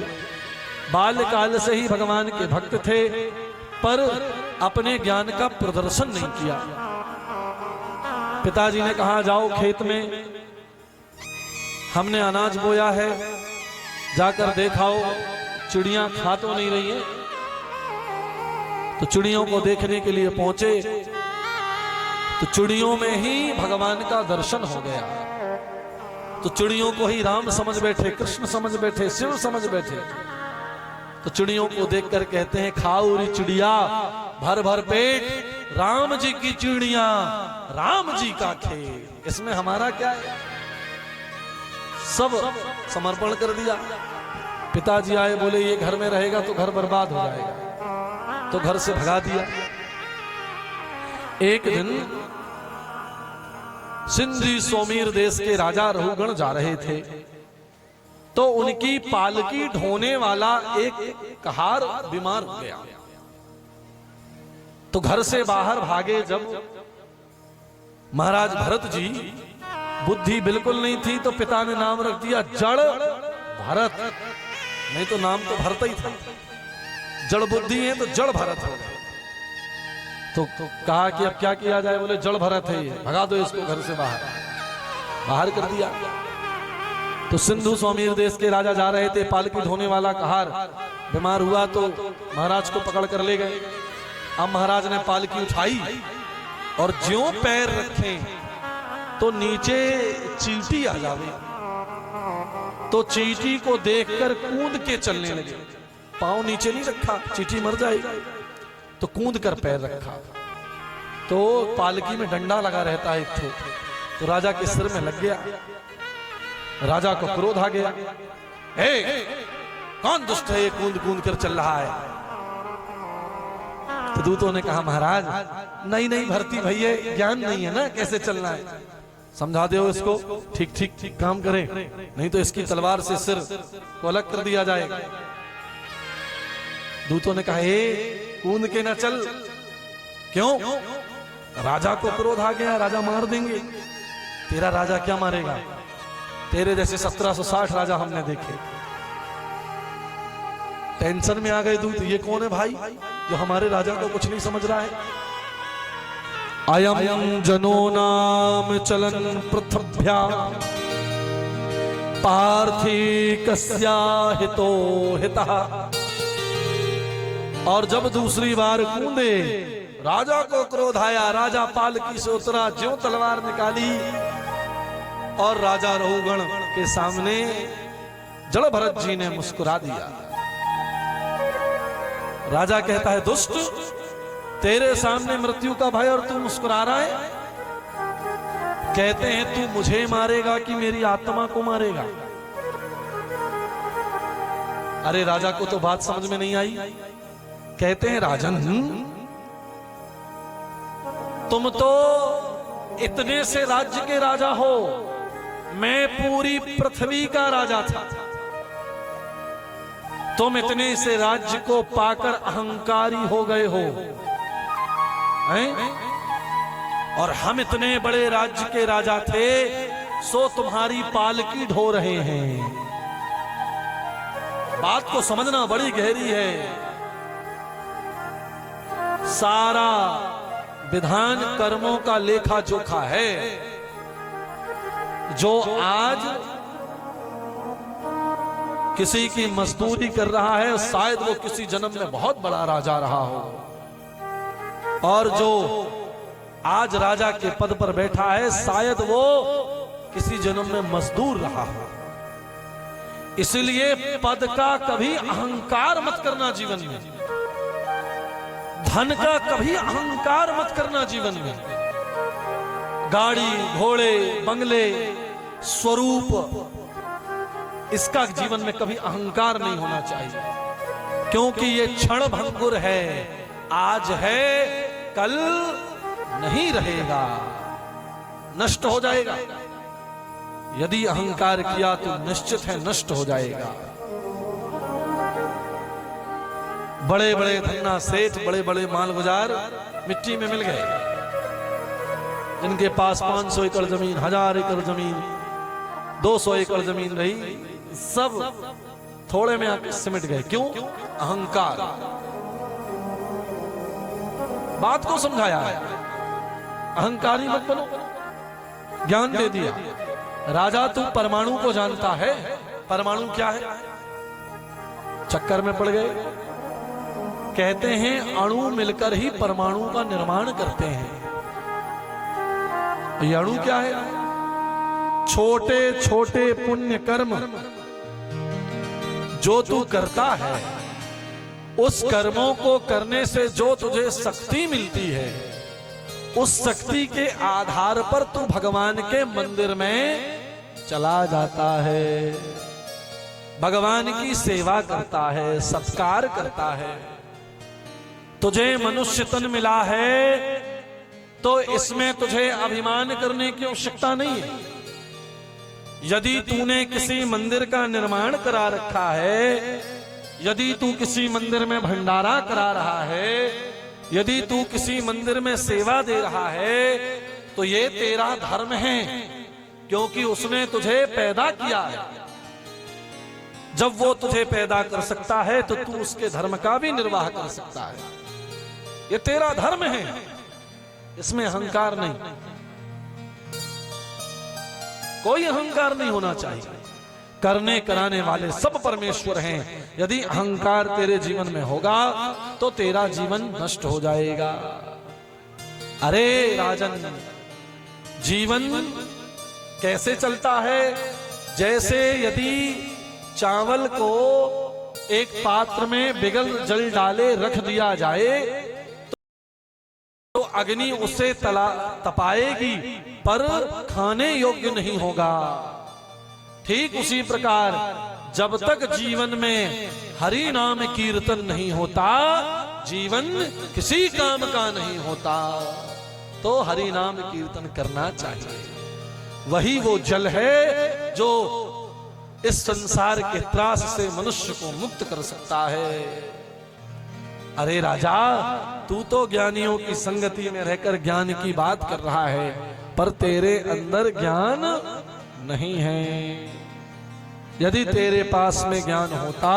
Speaker 1: बाल्यकाल से ही भगवान के भक्त थे, पर अपने ज्ञान का प्रदर्शन नहीं किया। पिताजी ने कहा, जाओ खेत में, हमने अनाज बोया है, जाकर देखाओ चिड़ियां खा तो नहीं रही है। तो चिड़ियों को देखने के लिए पहुंचे तो चिड़ियों में ही भगवान का दर्शन हो गया। तो चिड़ियों को ही राम समझ बैठे, कृष्ण समझ बैठे, शिव समझ बैठे। तो चिड़ियों को देखकर कहते हैं, खाओ री चिड़िया भर भर पेट, राम जी की चिड़िया राम जी का खेत। इसमें हमारा क्या है? सब समर्पण कर दिया। पिताजी आए, बोले ये घर में रहेगा तो घर बर्बाद हो जाएगा, तो घर से भगा दिया। एक दिन सिंधी सोमीर देश के राजा रहुगण जा रहे थे, तो उनकी पालकी ढोने वाला एक कहार बीमार हो गया। तो घर से बाहर भागे। जब महाराज भरत जी, बुद्धि बिल्कुल नहीं थी, तो पिता ने नाम रख दिया जड़ भरत, नहीं तो नाम तो भरत ही था। जड़ बुद्धि है तो जड़ भरत हो गए। तो कहा कि अब क्या किया जाए। बोले जड़ भरत है ये, भगा दो इसको घर से बाहर कर दिया। तो सिंधु सौमीर देश के राजा जा रहे थे, पालकी ढोने वाला कहार बीमार हुआ तो महाराज को पकड़ कर ले गए। अब महाराज ने पालकी उठाई और ज्यों पैर रखे तो नीचे चींटी आ जावे, तो चींटी को देखकर कूद के चलने लगे। पांव नीचे नहीं रखा, चींटी मर जाएगी, तो कूद कर पैर रखा। तो पालकी में डंडा लगा रहता है एक तो राजा के सिर में लग गया। राजा को क्रोध आ गया, हे कौन दुष्ट है ये कूद कूद कर चल रहा है। तो दूतों ने कहा महाराज नहीं भरती भैया, ज्ञान नहीं है ना कैसे चलना है, समझा दो इसको, ठीक ठीक काम करे, नहीं तो इसकी तलवार से सिर को अलग कर दिया जाएगा। दूतों ने कहा हे कूद के ना चल। क्यों? राजा को क्रोध आ गया, राजा मार देंगे। तेरा राजा क्या मारेगा, तेरे जैसे 1760 राजा हमने देखे। टेंशन में आ गए दूत, ये कौन है भाई जो हमारे राजा को कुछ नहीं समझ रहा है। अयम जनो नाम चलन पृथ्व्या पार्थिकस्या हितो हितः। और जब दूसरी बार कूदे, राजा को क्रोध आया, राजा पालकी से उतरा, ज्यों तलवार निकाली और राजा रघुगण के सामने जड़ भरत जी ने मुस्कुरा दिया। राजा कहता है दुष्ट, तेरे सामने मृत्यु का भय और तू मुस्कुरा रहा है। कहते हैं तू मुझे मारेगा कि मेरी आत्मा को मारेगा। अरे राजा को तो बात समझ में नहीं आई। कहते हैं राजन तुम तो इतने से राज्य के राजा हो, मैं पूरी पृथ्वी का राजा था। तुम इतने से राज्य को पाकर अहंकारी हो गए हो हैं? और हम इतने बड़े राज्य के राजा थे, सो तुम्हारी पालकी ढो रहे हैं। बात को समझना बड़ी गहरी है। सारा विधान कर्मों का लेखा जोखा है। जो आज किसी की मजदूरी कर रहा है, शायद वो किसी जन्म में बहुत बड़ा राजा रहा हो, और जो आज राजा के पद पर बैठा है, शायद वो किसी जन्म में मजदूर रहा हो। इसलिए पद का कभी अहंकार मत करना जीवन में, धन का कभी अहंकार मत करना जीवन में। गाड़ी घोड़े बंगले स्वरूप, इसका जीवन में कभी अहंकार नहीं होना चाहिए, क्योंकि ये क्षण भंगुर है। आज है कल नहीं रहेगा, नष्ट हो जाएगा। यदि अहंकार किया तो निश्चित है नष्ट हो जाएगा। बड़े बड़े धन्ना सेठ, बड़े बड़े मालगुजार मिट्टी में मिल गए। जिनके पास 500 एकड़ जमीन, 1000 एकड़ जमीन, 200 एकड़ जमीन रही, सब थोड़े में आके सिमट गए। क्यों? अहंकार। बात को समझाया है, अहंकारी मत बनो, ज्ञान दे दिया। राजा तू परमाणु को जानता है, परमाणु क्या है? चक्कर में पड़ गए। कहते हैं अणु मिलकर ही परमाणु का निर्माण करते हैं। ये अणु क्या है? छोटे छोटे पुण्य कर्म जो तू करता है, उस कर्मों को करने से जो तुझे शक्ति मिलती है, उस शक्ति के आधार पर तू भगवान के मंदिर में चला जाता है, भगवान की सेवा करता है, सत्कार करता है। तुझे मनुष्य तन मिला है तो इसमें तुझे अभिमान करने की आवश्यकता नहीं है। यदि तूने किसी मंदिर का निर्माण करा रखा है, यदि तू किसी मंदिर में भंडारा करा रहा है, यदि तू किसी मंदिर में सेवा दे रहा है, तो ये तेरा धर्म है, क्योंकि उसने तुझे पैदा किया है। जब वो तुझे पैदा कर सकता है तो तू उसके धर्म का भी निर्वाह कर सकता है। ये तेरा धर्म है, इसमें अहंकार नहीं, कोई अहंकार नहीं होना चाहिए। करने कराने वाले सब परमेश्वर हैं। यदि अहंकार तेरे जीवन में होगा तो तेरा जीवन नष्ट हो जाएगा। अरे राजन, जीवन कैसे चलता है? जैसे यदि चावल को एक पात्र में बिगल जल डाले रख दिया जाए तो अग्नि उसे तपाएगी पर खाने योग्य नहीं होगा। ठीक उसी प्रकार जब तक जीवन में हरि नाम कीर्तन नहीं होता, जीवन किसी काम का नहीं होता। तो हरि नाम कीर्तन करना चाहिए। वही वो जल है जो इस संसार के त्रास से मनुष्य को मुक्त कर सकता है। अरे राजा, तू तो ज्ञानियों की संगति में रहकर ज्ञान की बात कर रहा है, पर तेरे अंदर ज्ञान नहीं है। यदि तेरे पास में ज्ञान होता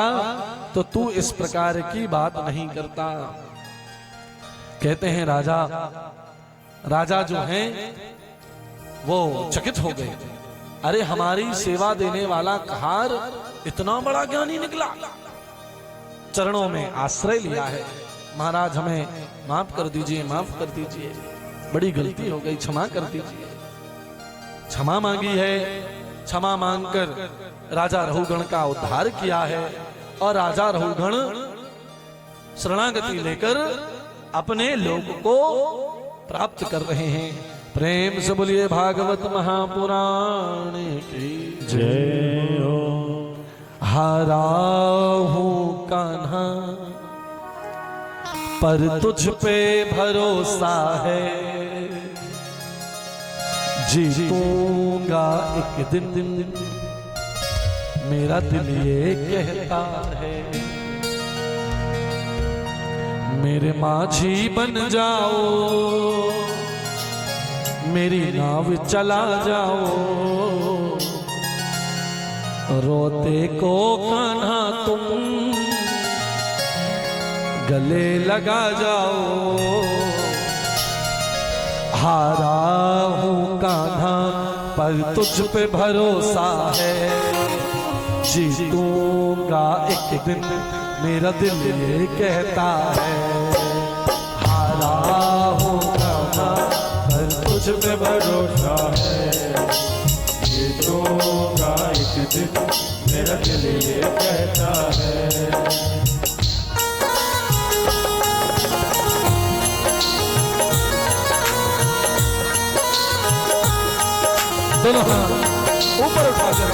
Speaker 1: तो तू इस प्रकार की बात नहीं करता। कहते हैं राजा जो हैं वो चकित हो गए। अरे हमारी सेवा देने वाला कहार इतना बड़ा ज्ञानी निकला। चरणों में आश्रय लिया है। महाराज हमें माफ कर दीजिए, माफ कर दीजिए, बड़ी गलती हो गई, क्षमा कर दीजिए। क्षमा मांगी है। क्षमा मांगकर राजा रहुगण का उद्धार किया है और राजा रहुगण शरणागति लेकर अपने लोक को प्राप्त कर रहे हैं। प्रेम से बोलिए भागवत महापुराण की
Speaker 2: जय हो।
Speaker 1: हाराहू कान्हा पर तुझ पे भरोसा है, जीतूंगा एक दिन मेरा दिल ये कहता है। मेरे माझी बन जाओ, मेरी नाव चला जाओ, रोते को कान्हा तुम गले लगा जाओ। हारा हूँ कान्हा पर तुझ पे भरोसा है, जीतूंगा एक दिन मेरा दिल ये कहता है। हारा हूँ कान्हा पर तुझ पे भरोसा है,
Speaker 2: जीतूंगा एक दिन मेरा दिल ये कहता है।
Speaker 1: दोनों हाथ ऊपर उठा कर